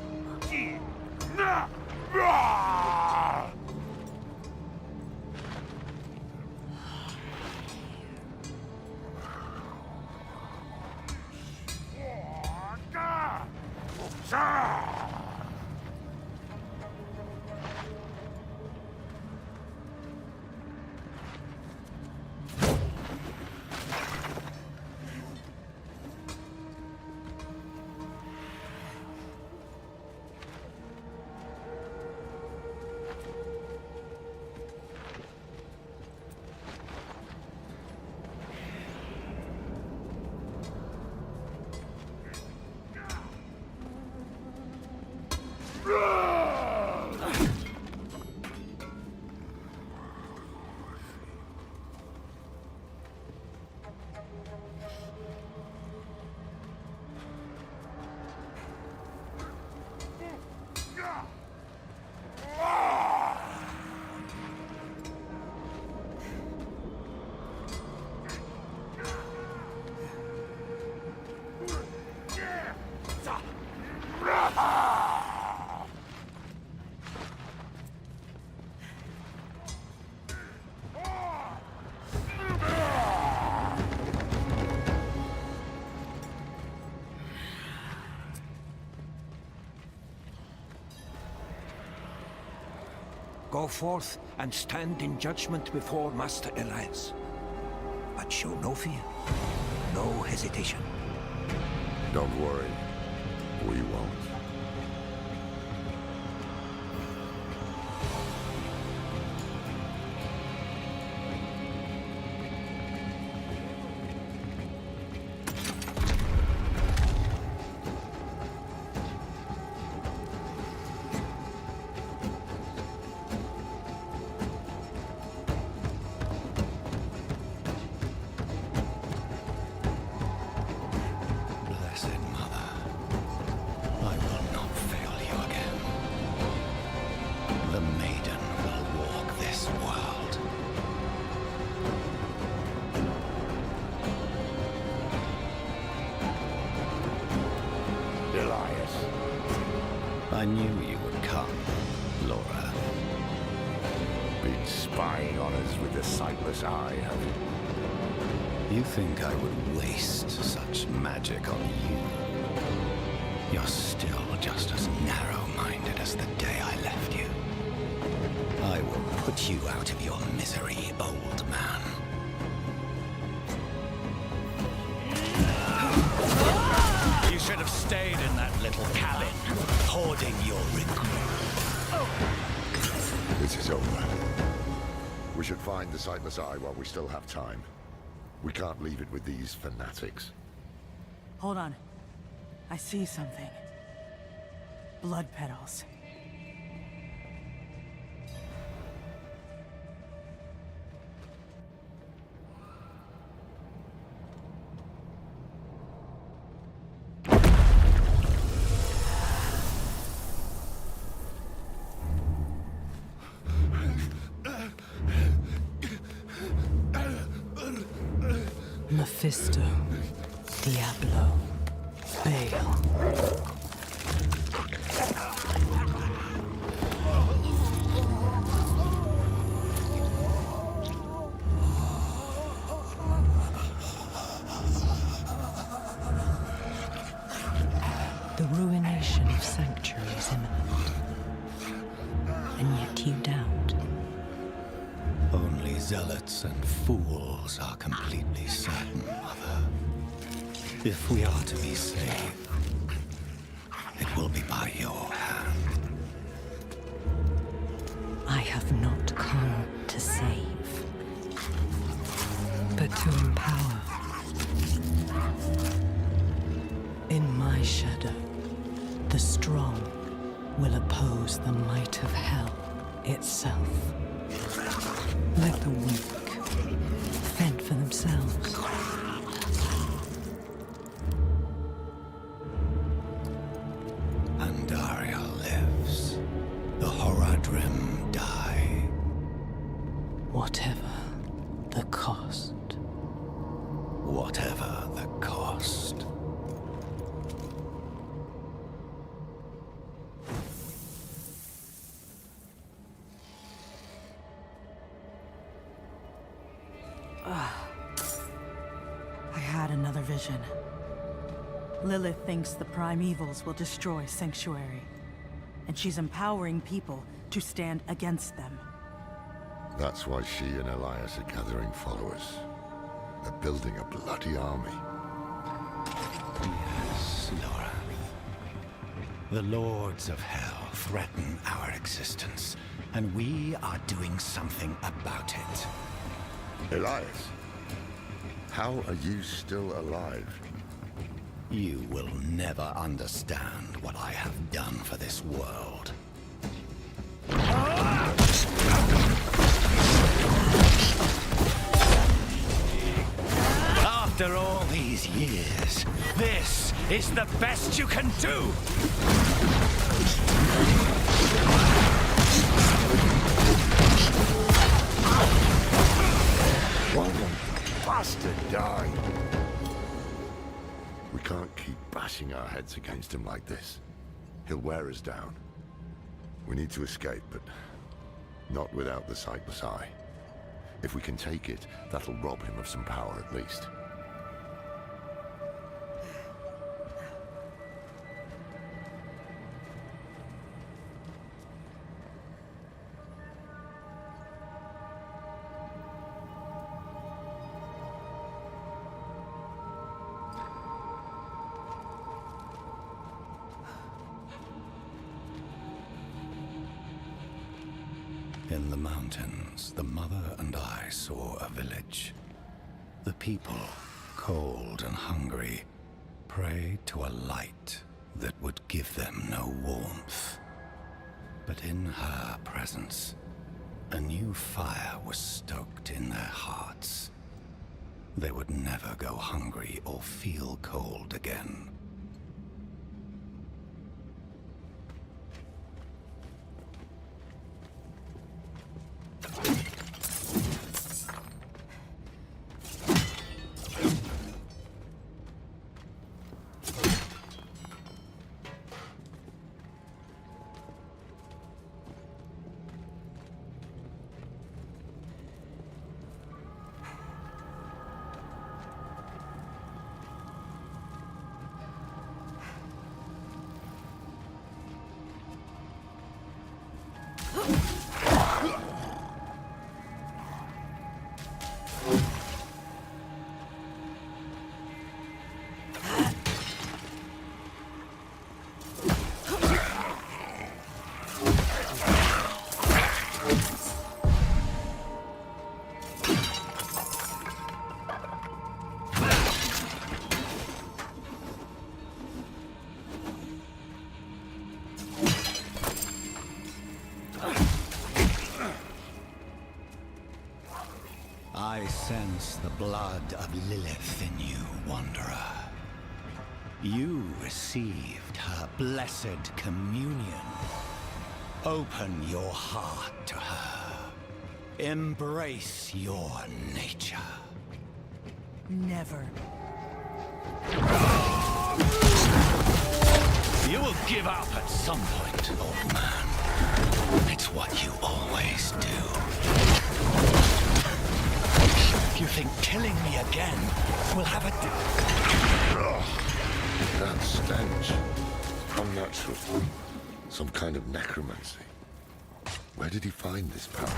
Go forth and stand in judgment before Master Elias. But show no fear, no hesitation. Don't worry. We won't. I knew you would come, Laura. Been spying on us with the sightless eye, have you? You think I would waste such magic on you? You're still just as narrow-minded as the day I left you. I will put you out of your misery, old man. You should have stayed in that little cabin, hoarding your regret. This is over. We should find the sightless eye while we still have time. We can't leave it with these fanatics. Hold on. I see something. Blood petals. Mephisto, Diablo, Bale. The ruination of Sanctuary is imminent, and yet you doubt. Only zealots and fools are completely certain, Mother. If we are to be saved, it will be by your hand. have not come to save, but to empower. In my shadow, the strong will oppose the might of hell itself. Let the weak fend for themselves. Pandaria lives. The Horadrim die. Whatever the cost. Whatever the cost. I had another vision. Lilith thinks the Primevals will destroy Sanctuary, and she's empowering people to stand against them. That's why she and Elias are gathering followers. They're building a bloody army. Yes, Laura. The Lords of Hell threaten our existence, and we are doing something about it. Elias, how are you still alive? You will never understand what I have done for this world. After all these years, this is the best you can do! Why the bastard die? We can't keep bashing our heads against him like this. He'll wear us down. We need to escape, but not without the sightless eye. If we can take it, that'll rob him of some power at least. In the mountains, the mother and I saw a village. The people, cold and hungry, prayed to a light that would give them no warmth. But in her presence, a new fire was stoked in their hearts. They would never go hungry or feel cold again. I sense the blood of Lilith in you, Wanderer. You received her blessed communion. Open your heart to her. Embrace your nature. Never. You will give up at some point, old man. It's what you always do. You think killing me again will have a... That stench. Unnatural. Some kind of necromancy. Where did he find this power?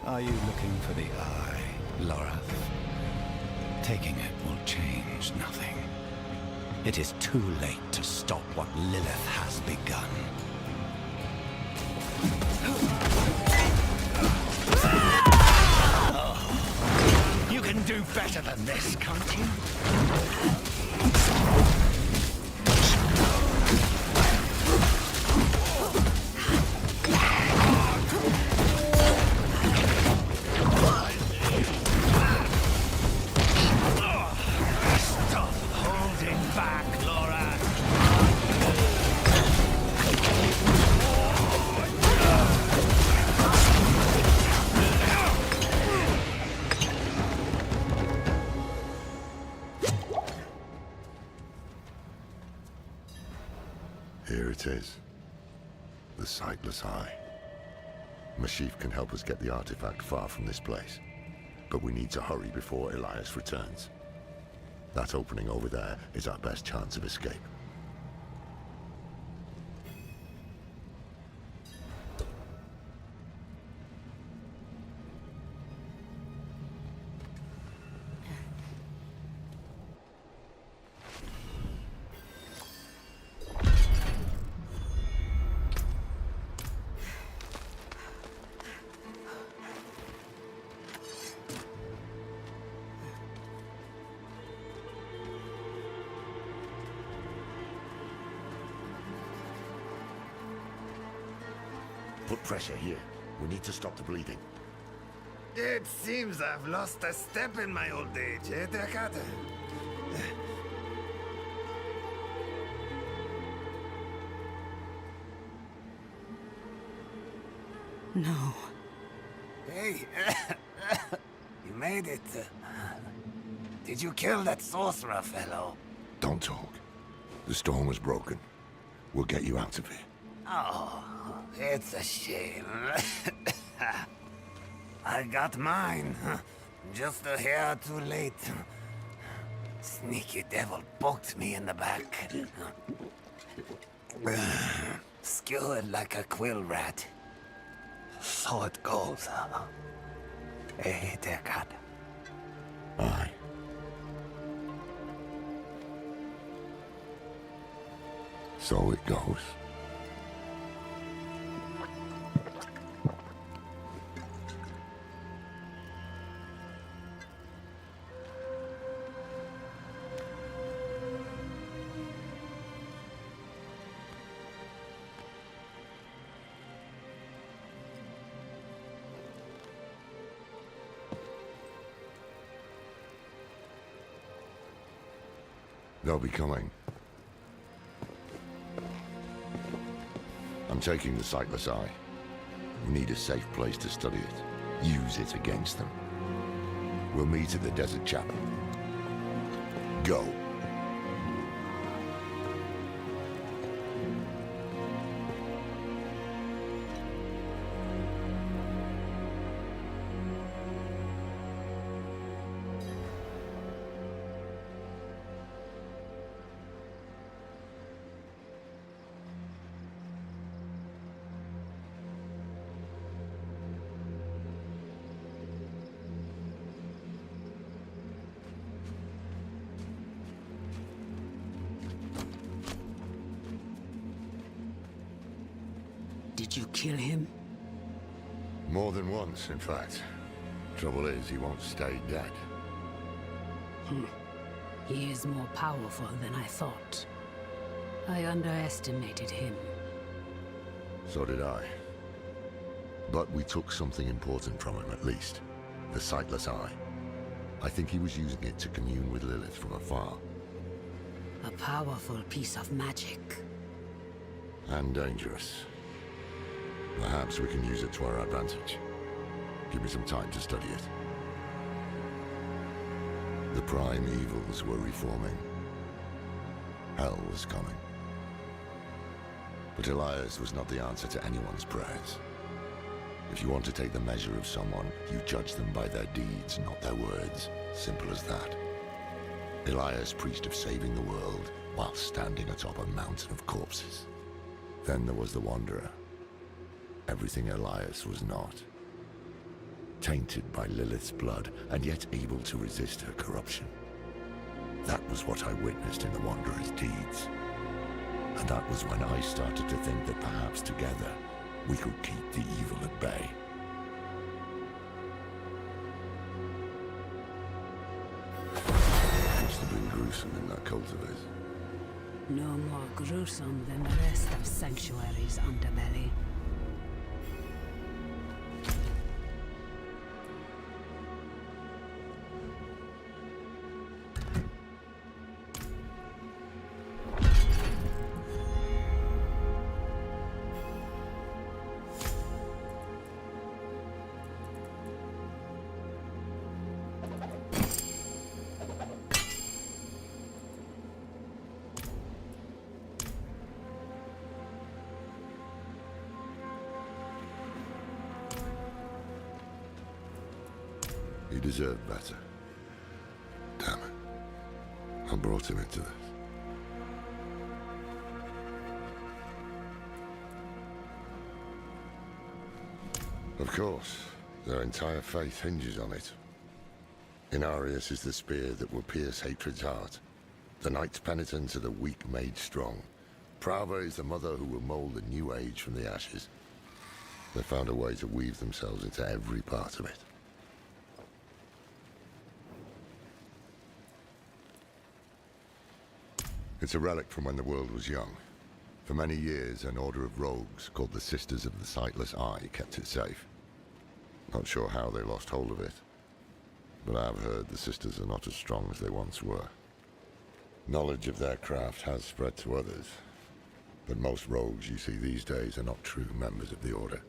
Are you looking for the eye, Lorath? Taking it will change nothing. It is too late to stop what Lilith has begun. Oh, you can do better than this, can't you? Here it is. The Sightless Eye. Mashif can help us get the artifact far from this place. But we need to hurry before Elias returns. That opening over there is our best chance of escape. Put pressure here. We need to stop the bleeding. It seems I've lost a step in my old age, eh, Deckard? No. Hey, you made it. Did you kill that sorcerer fellow? Don't talk. The storm was broken. We'll get you out of here. Oh, it's a shame. I got mine. Just a hair too late. Sneaky devil poked me in the back. Skewered like a quill rat. So it goes. Hey, Deckard. Aye. So it goes. They'll be coming. I'm taking the Sightless Eye. We need a safe place to study it. Use it against them. We'll meet at the Desert Chapel. Go. Did you kill him? More than once, in fact. Trouble is, he won't stay dead. He is more powerful than I thought. I underestimated him. So did I. But we took something important from him, at least. The Sightless Eye. I think he was using it to commune with Lilith from afar. A powerful piece of magic. And dangerous. Perhaps we can use it to our advantage. Give me some time to study it. The prime evils were reforming. Hell was coming. But Elias was not the answer to anyone's prayers. If you want to take the measure of someone, you judge them by their deeds, not their words. Simple as that. Elias preached of saving the world while standing atop a mountain of corpses. Then there was the Wanderer. Everything Elias was not. tainted by Lilith's blood, and yet able to resist her corruption. That was what I witnessed in the Wanderer's deeds. And that was when I started to think that perhaps together we could keep the evil at bay. Must have been gruesome in that cult of his. No more gruesome than the rest of Sanctuary's underbelly. He deserved better. Damn it. I brought him into this. Of course, their entire faith hinges on it. Inarius is the spear that will pierce hatred's heart. The knight's penitence are the weak made strong. Prava is the mother who will mold a new age from the ashes. They found a way to weave themselves into every part of it. It's a relic from when the world was young. For many years, an order of rogues called the Sisters of the Sightless Eye kept it safe. Not sure how they lost hold of it, but I've heard the Sisters are not as strong as they once were. Knowledge of their craft has spread to others, but most rogues you see these days are not true members of the order.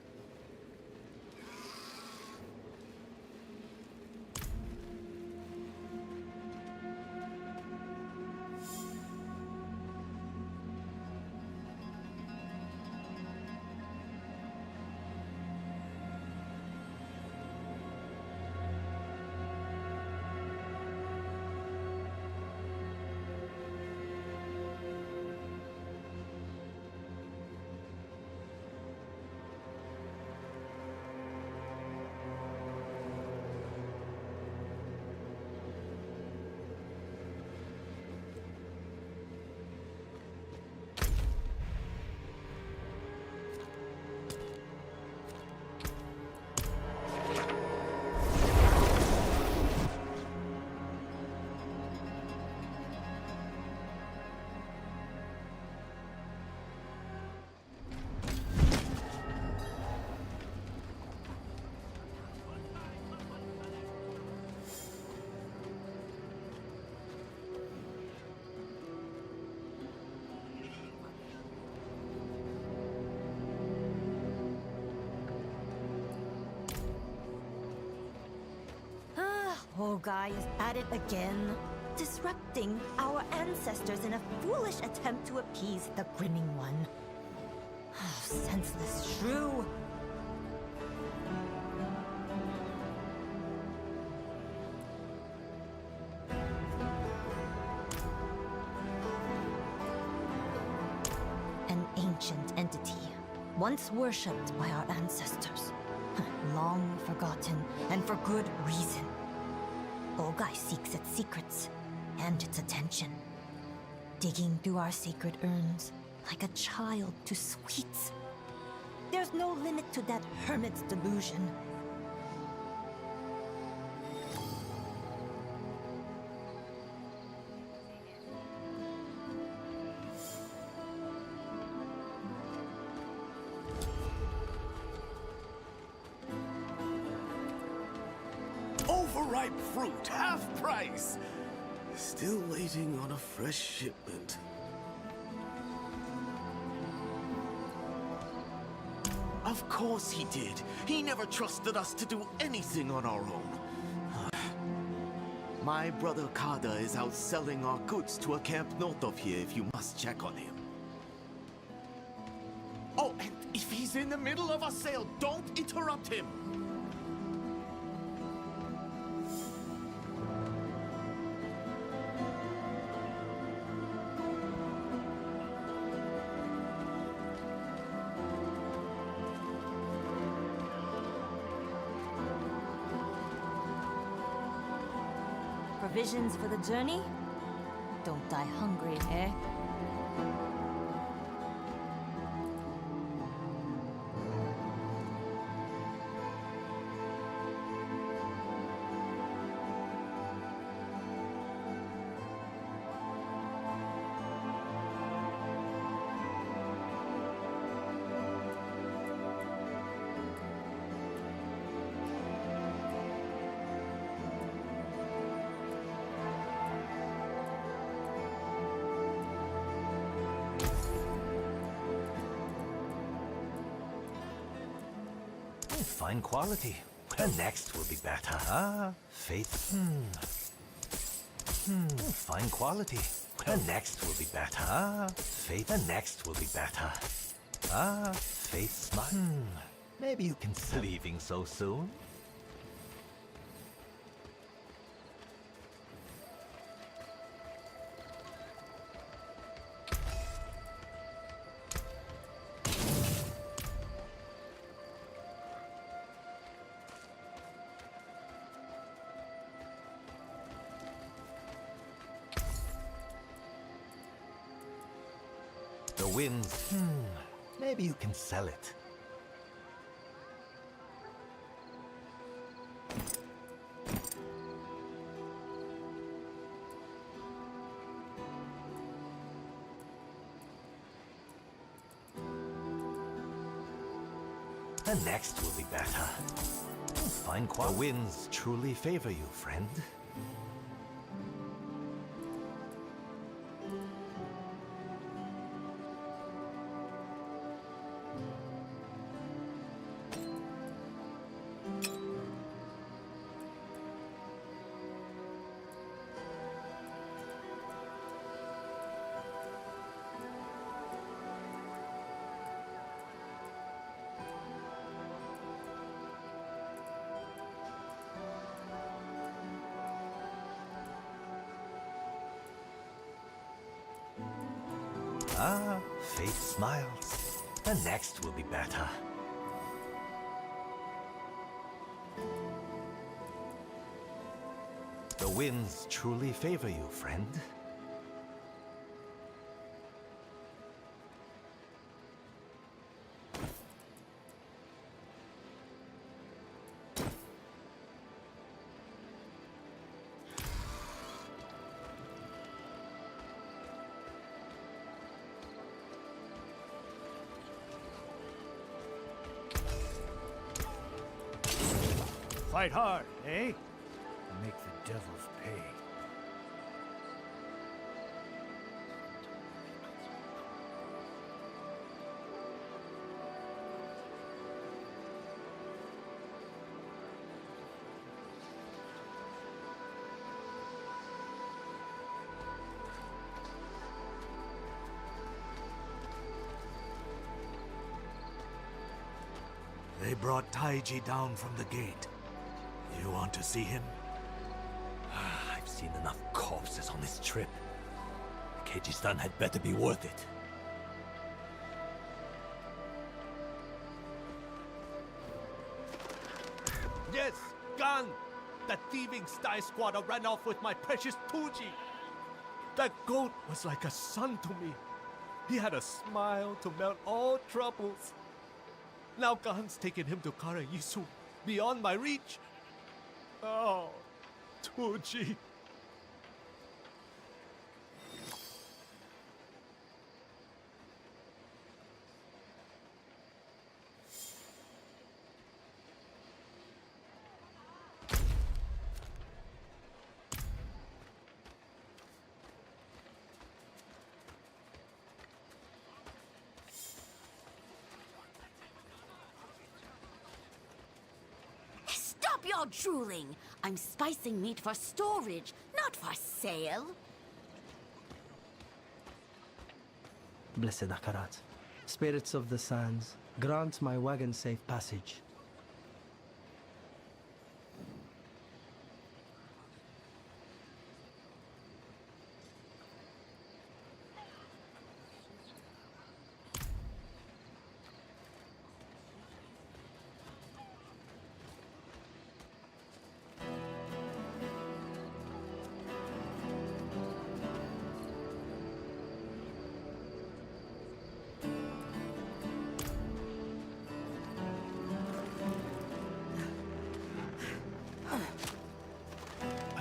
Guy is at it again, disrupting our ancestors in a foolish attempt to appease the Grimming One. Oh, senseless shrew! An ancient entity, once worshipped by our ancestors, long forgotten, and for good reason. Olgai seeks its secrets, and its attention. Digging through our sacred urns, like a child to sweets. There's no limit to that hermit's delusion. Overripe fruit, half price! Still waiting on a fresh shipment. Of course he did. He never trusted us to do anything on our own. My brother Kada is out selling our goods to a camp north of here if you must check on him. Oh, and if he's in the middle of a sale, don't interrupt him! provisions for the journey? Don't die hungry, eh? Fine quality. The next will be better. Ah, faith. Fine quality. The next will be better. Ah, faith. The next will be better. Ah, faith smile. Maybe you can leaving so soon. The winds. Maybe you can sell it. The next will be better. Fine quality. The winds truly favor you, friend. Ah, fate smiles. The next will be better. The winds truly favor you, friend. Fight hard, eh? Make the devils pay. They brought Taiji down from the gate. You want to see him? I've seen enough corpses on this trip. Kyrgyzstan had better be worth it. Yes, Gan! That thieving Sty squatter ran off with my precious Tuji! That goat was like a son to me. He had a smile to melt all troubles. Now Gan's taken him to Karayisu, beyond my reach. Oh, Tuji. Stop your drooling! I'm spicing meat for storage, not for sale. Blessed Akarat, spirits of the sands, grant my wagon safe passage.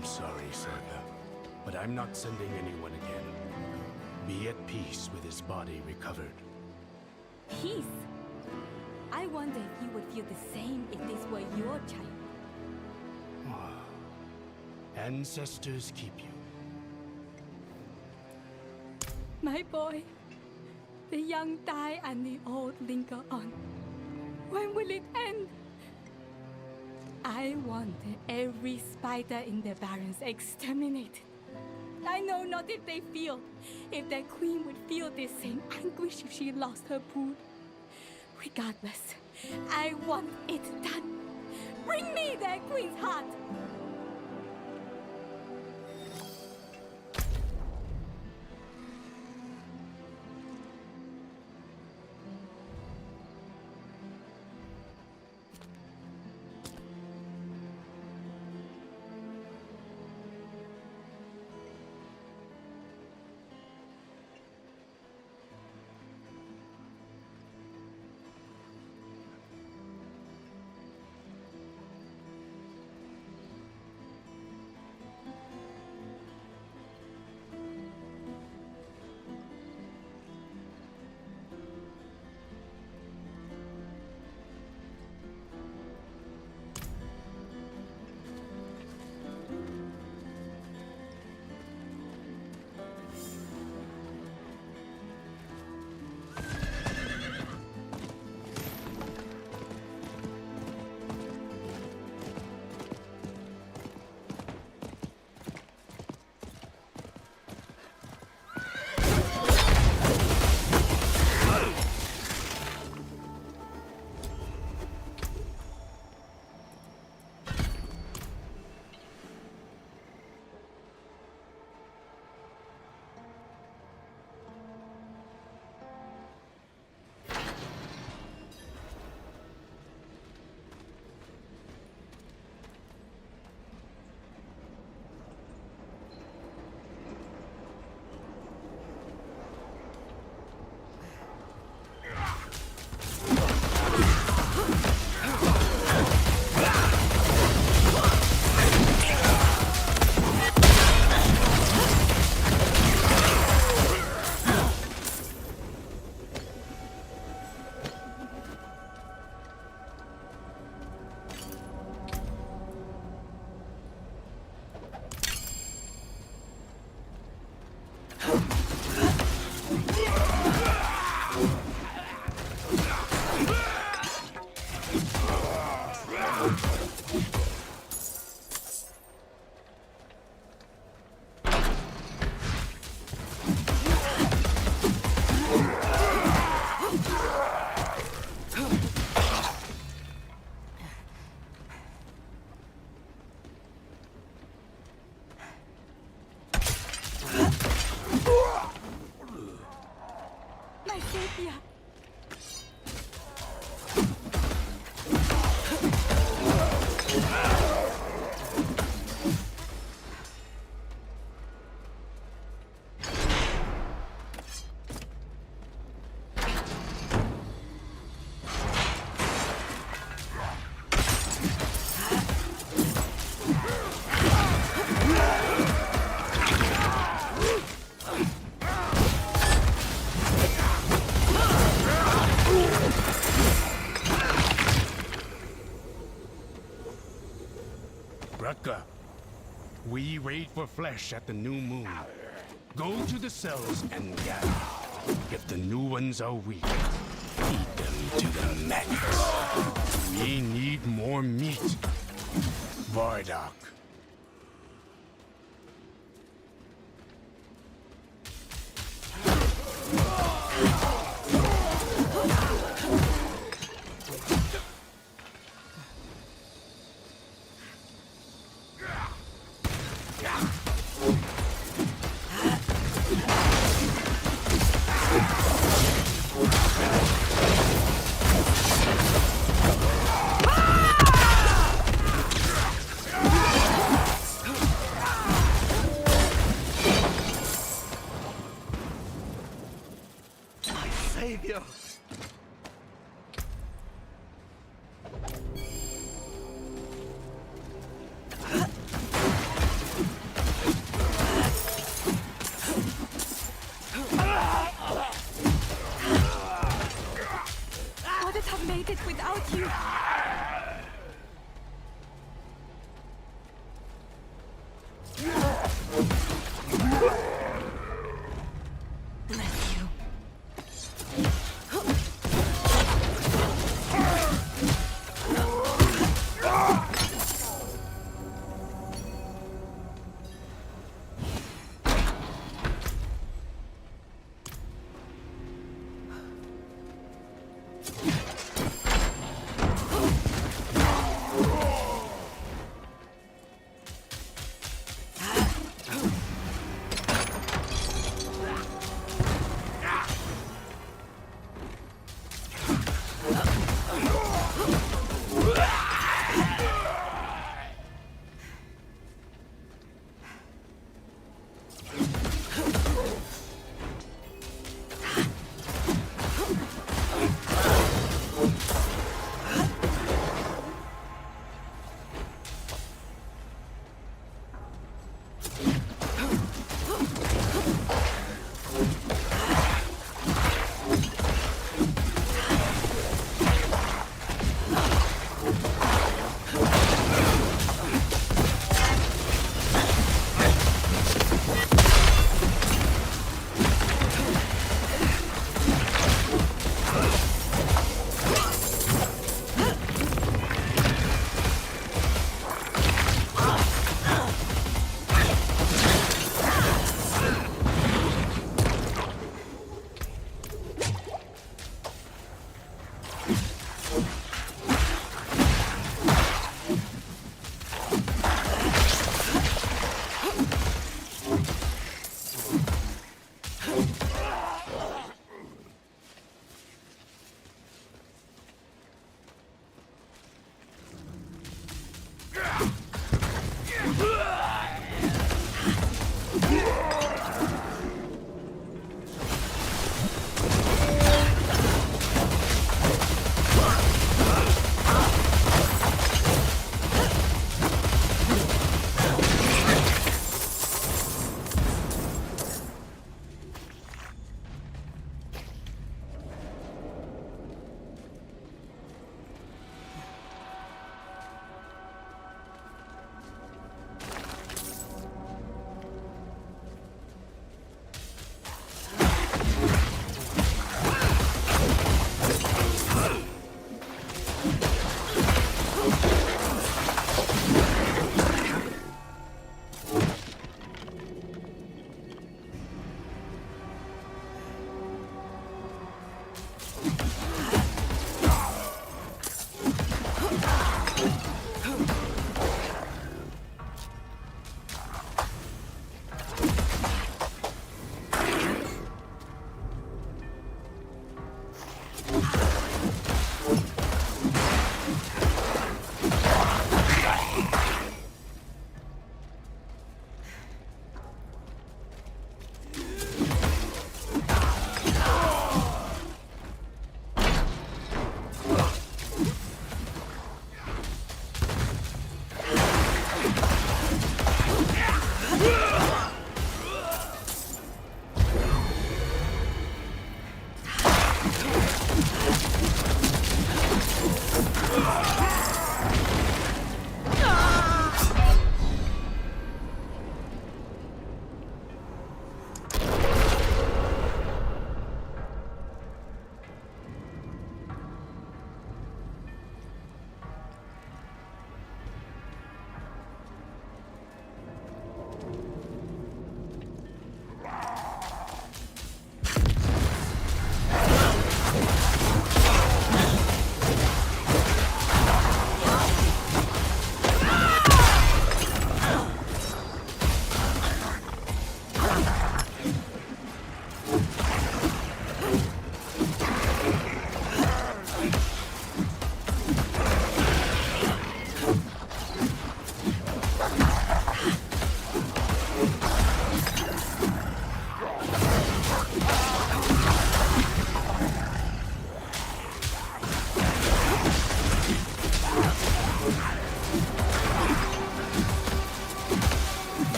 I'm sorry, Sorda, but I'm not sending anyone again. Be at peace with his body recovered. Peace? I wonder if you would feel the same if this were your child. Ancestors keep you. My boy, the young die and the old linger on. When will it end? I want every spider in the Barrens exterminated. I know not if they feel, if their queen would feel the same anguish if she lost her brood. Regardless, I want it done. Bring me their queen's heart! We raid for flesh at the new moon. Go to the cells and gather. If the new ones are weak, eat them to the max. We need more meat. Bardock.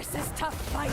This is to fight!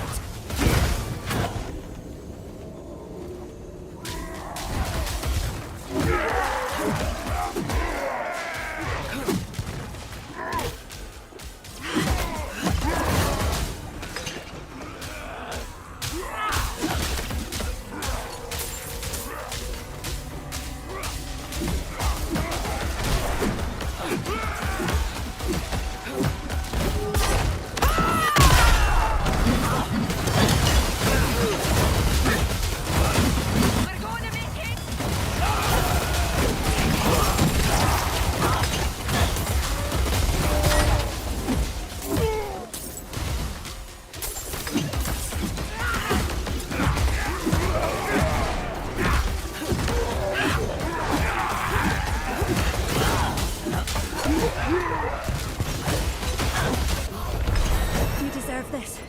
You deserve this.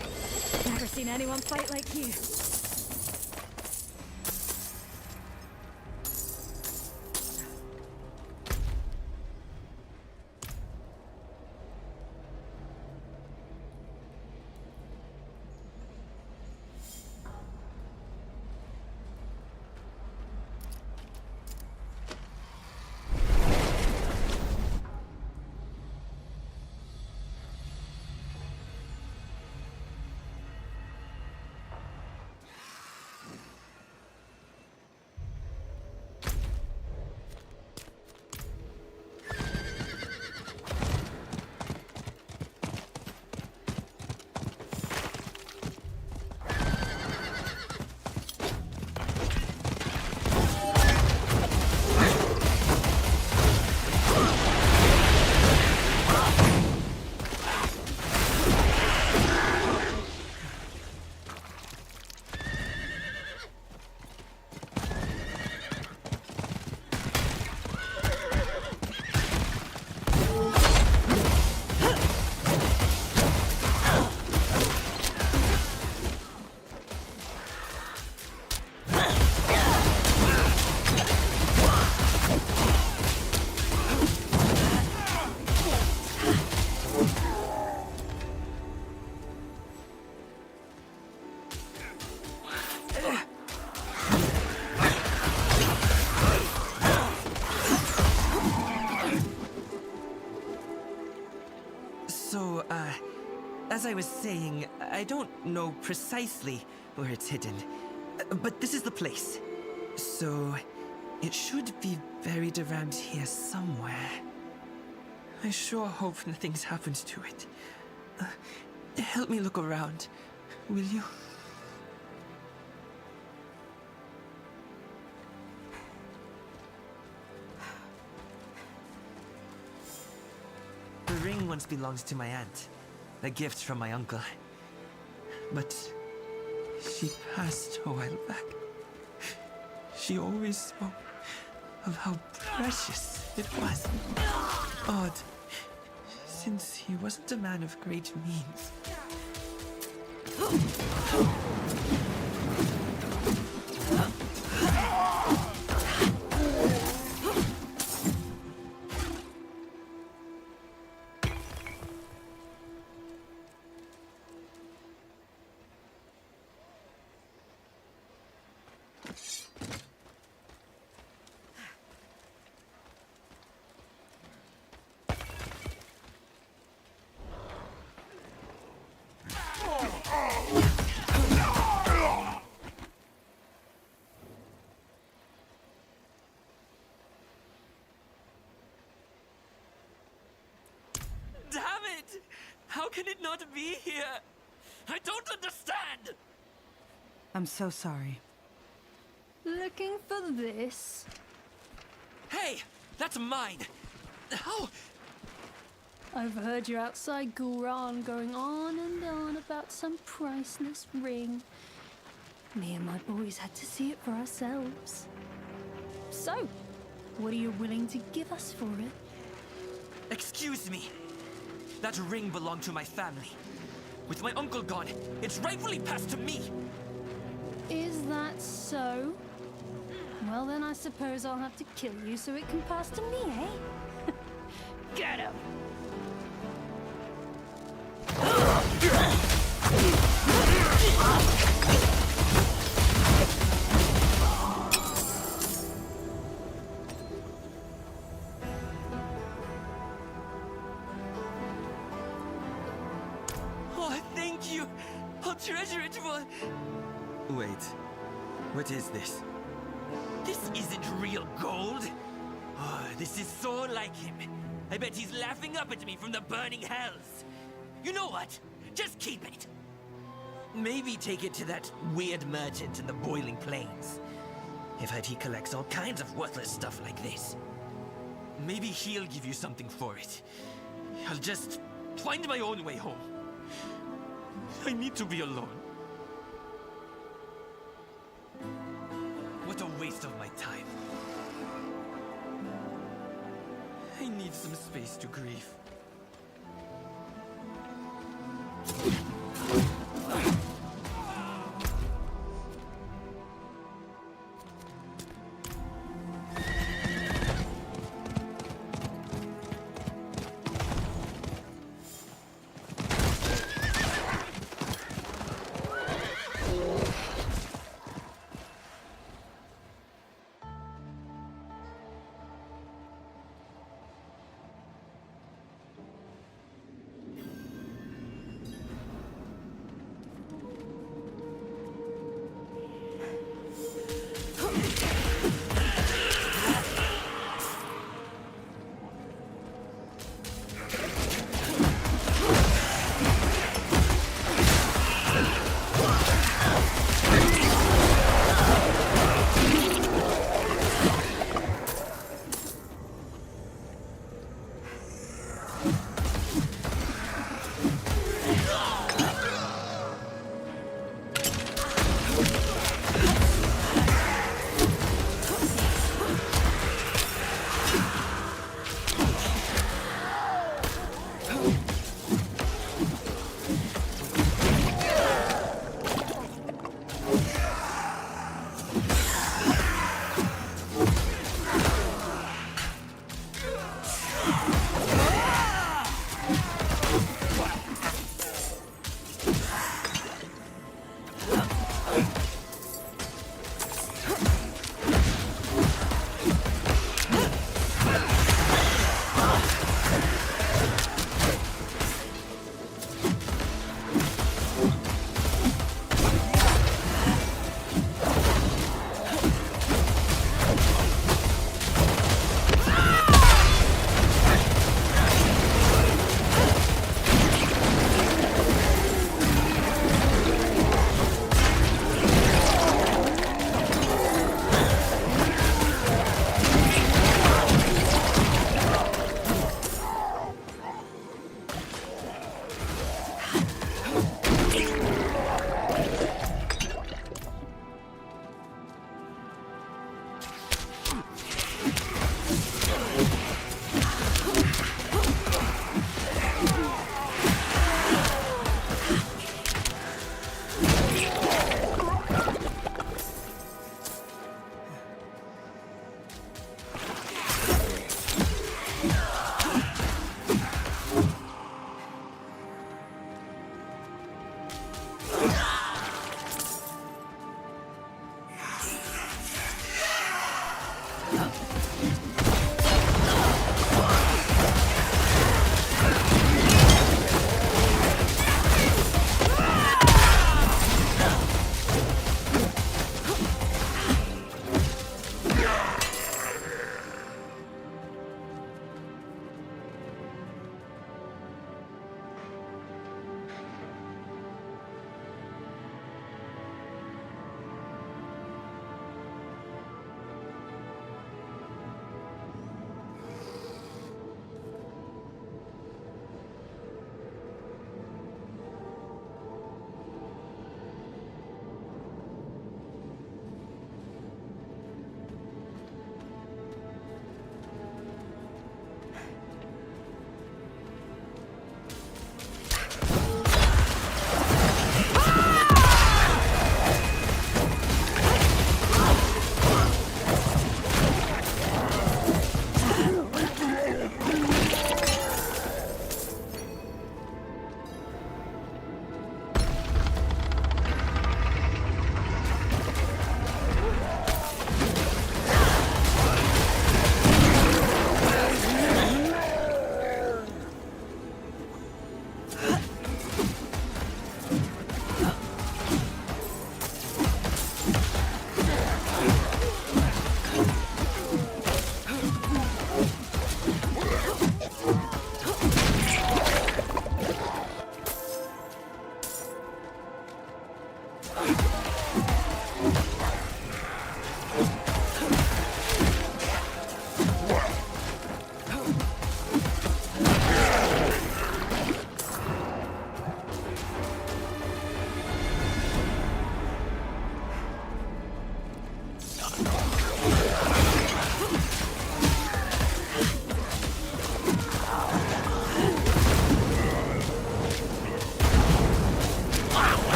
Never seen anyone fight like you. As I was saying, I don't know precisely where it's hidden, but this is the place. So, it should be buried around here somewhere. I sure hope nothing's happened to it. Help me look around, will you? The ring once belonged to my aunt. A gift from my uncle. But she passed a while back. She always spoke of how precious it was. Odd, since he wasn't a man of great means. Damn it! How can it not be here? I don't understand! I'm so sorry. Looking for this? Hey! That's mine! How? I've heard you outside Guran going on and on about some priceless ring. Me and my boys had to see it for ourselves. So, what are you willing to give us for it? Excuse me. That ring belonged to my family. With my uncle gone, it's rightfully passed to me. Is that so? Well, then I suppose I'll have to kill you so it can pass to me, eh? Get him! you. I'll treasure it for... Wait. What is this? This isn't real gold. Oh, this is so like him. I bet he's laughing up at me from the burning hells. You know what? Just keep it. Maybe take it to that weird merchant in the boiling plains. I've heard he collects all kinds of worthless stuff like this. Maybe he'll give you something for it. I'll just find my own way home. I need to be alone. What a waste of my time. I need some space to grieve.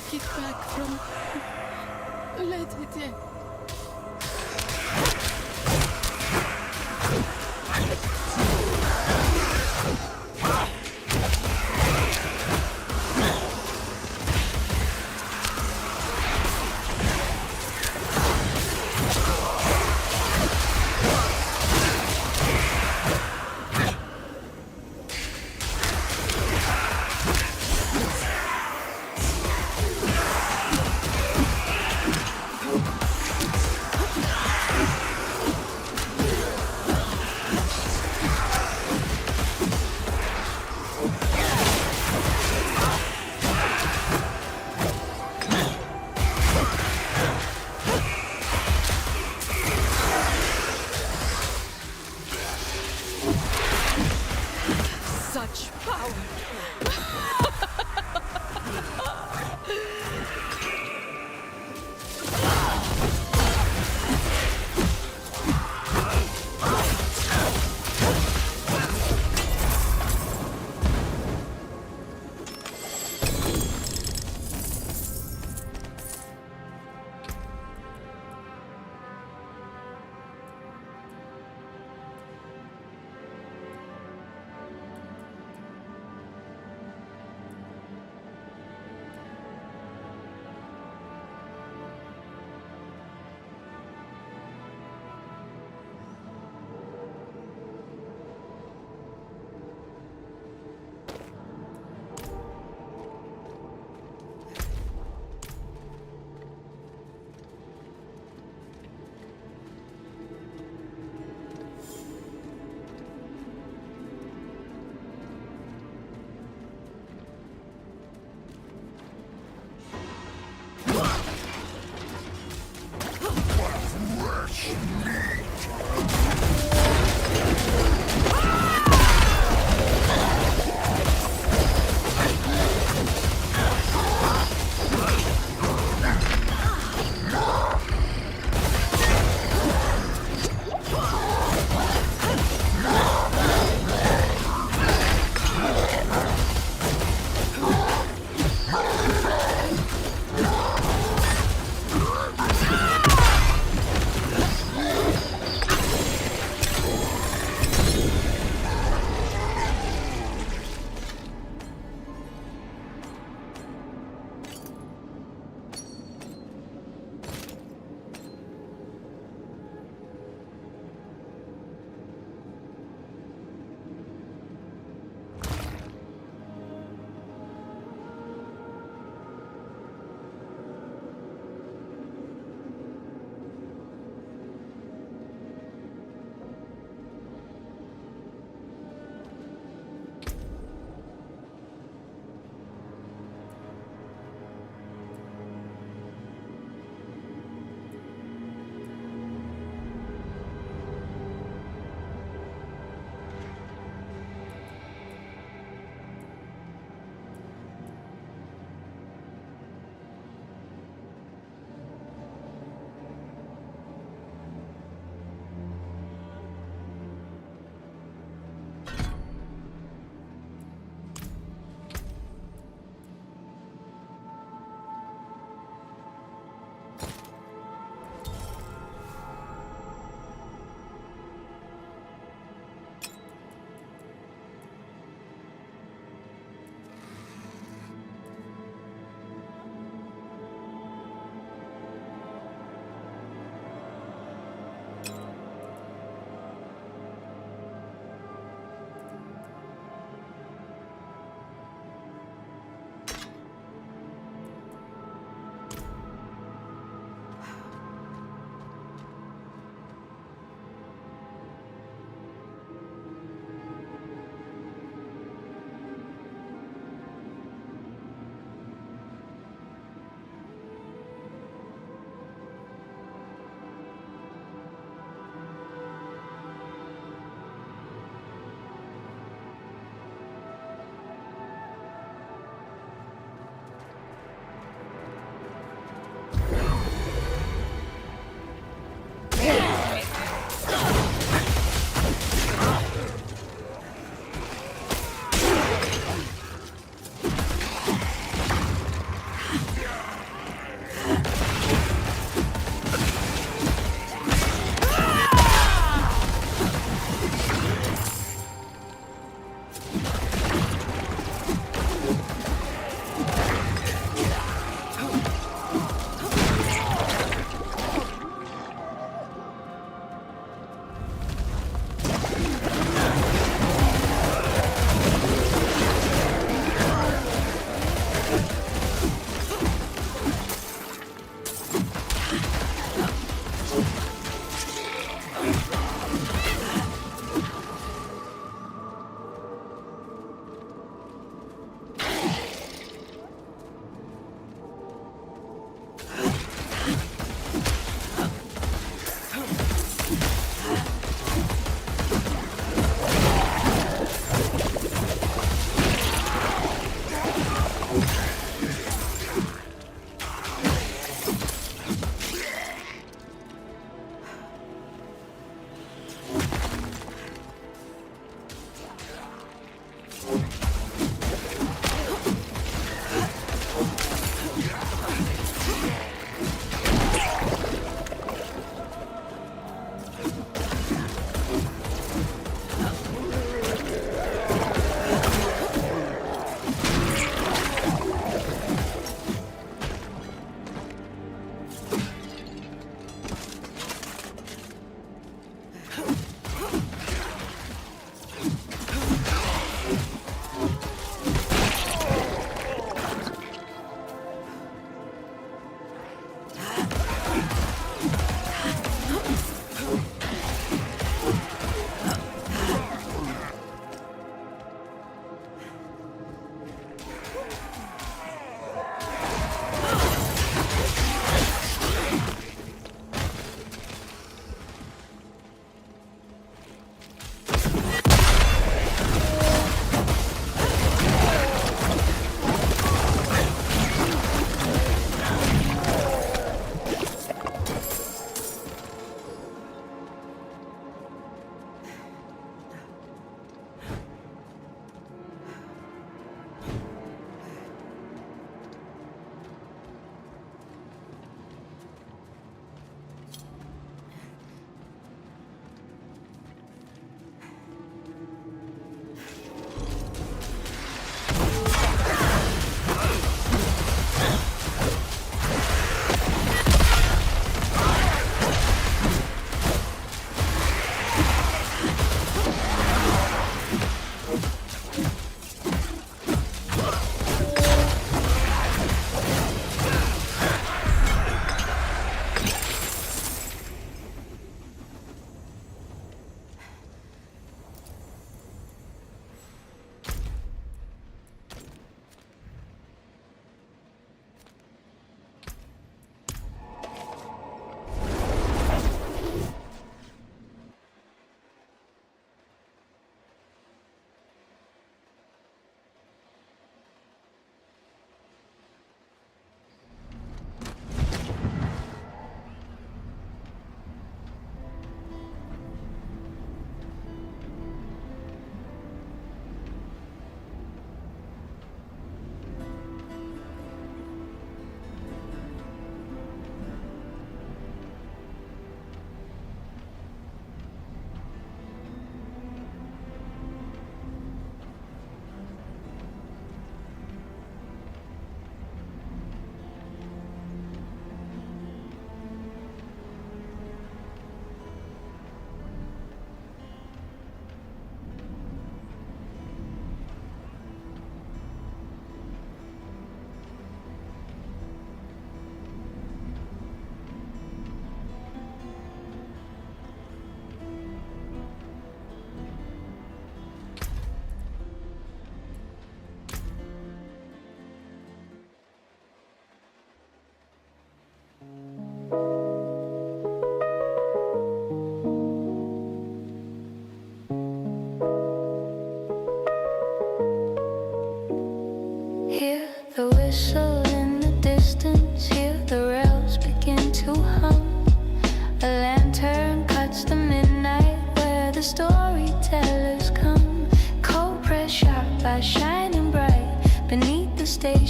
take it back from her. Let it end.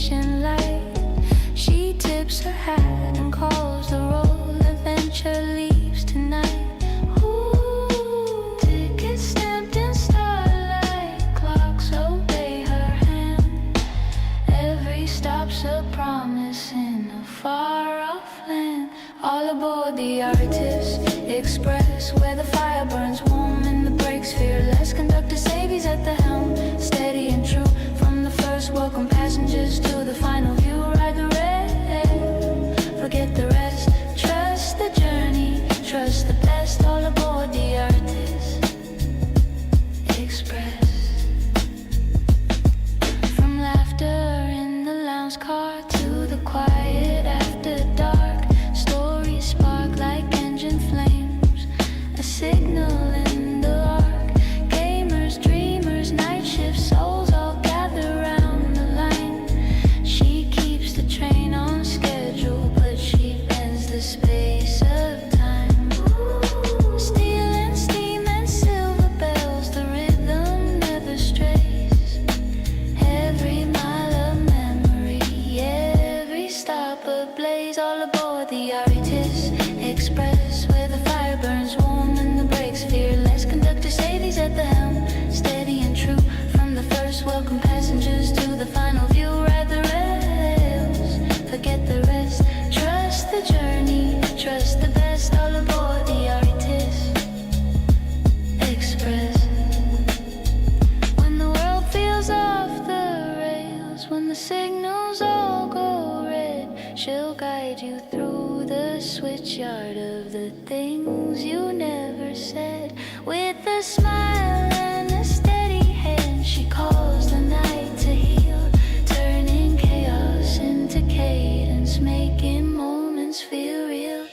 station light. She tips her hat and calls the roll. Adventure leaves tonight. Ooh, tickets stamped in starlight. Clocks obey her hand. Every stop's a promise in a far-off land. All aboard the Artist Express, where the fire burns warm and the brakes fearless. Conductor Savy's at the helm, steady and true. From the first, welcome passengers to the final view. Ride the rail, forget the rest. Trust the journey, trust the best. All aboard the Artist Express. From laughter in the lounge car to the quiet after dark. Stories spark like engine flames, a signal in the arc. Gamers, dreamers, night shift souls all gather round the line. She keeps the train on schedule, but she bends the space of time. Steel and steam and silver bells, the rhythm never strays. Every mile of memory, every stop ablaze. All aboard the Artist Express, where the fire burns warm and the brakes fearless. Conductor Savy's at the helm, steady and true. From the first, welcome passengers to the final view. Ride the rails, forget the rest. Trust the journey, trust the best. All aboard the Artist Express. When the world feels off the rails, when the signals all go red, she'll guide you through the switchyard of the things you never said. With a smile and a steady hand, she calls the night to heal, turning chaos into cadence, making moments feel real.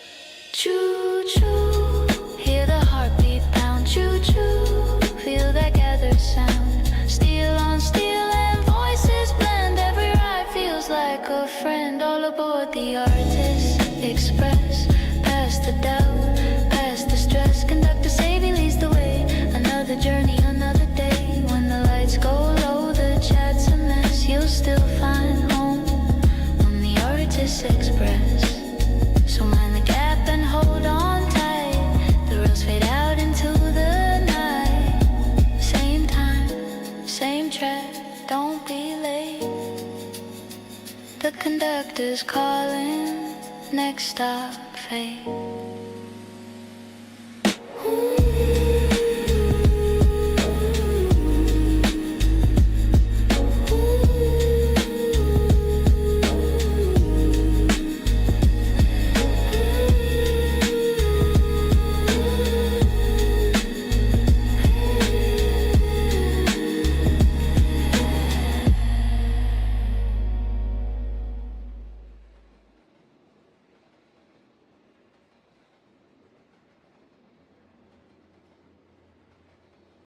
Choo choo, hear the heartbeat pound. Choo choo, feel that gathered sound. Steel on steel and voices blend. Every ride feels like a friend. All aboard the Artist Express. Past the doubt, past the stress. Conductor Savy leads the way. Another journey, another day. When the lights go low, the chat's a mess. You'll still find home on the Artist Express. So mind the gap and hold on tight. The rails fade out into the night. Same time, same track, don't be late. The conductor's calling, next stop, fate.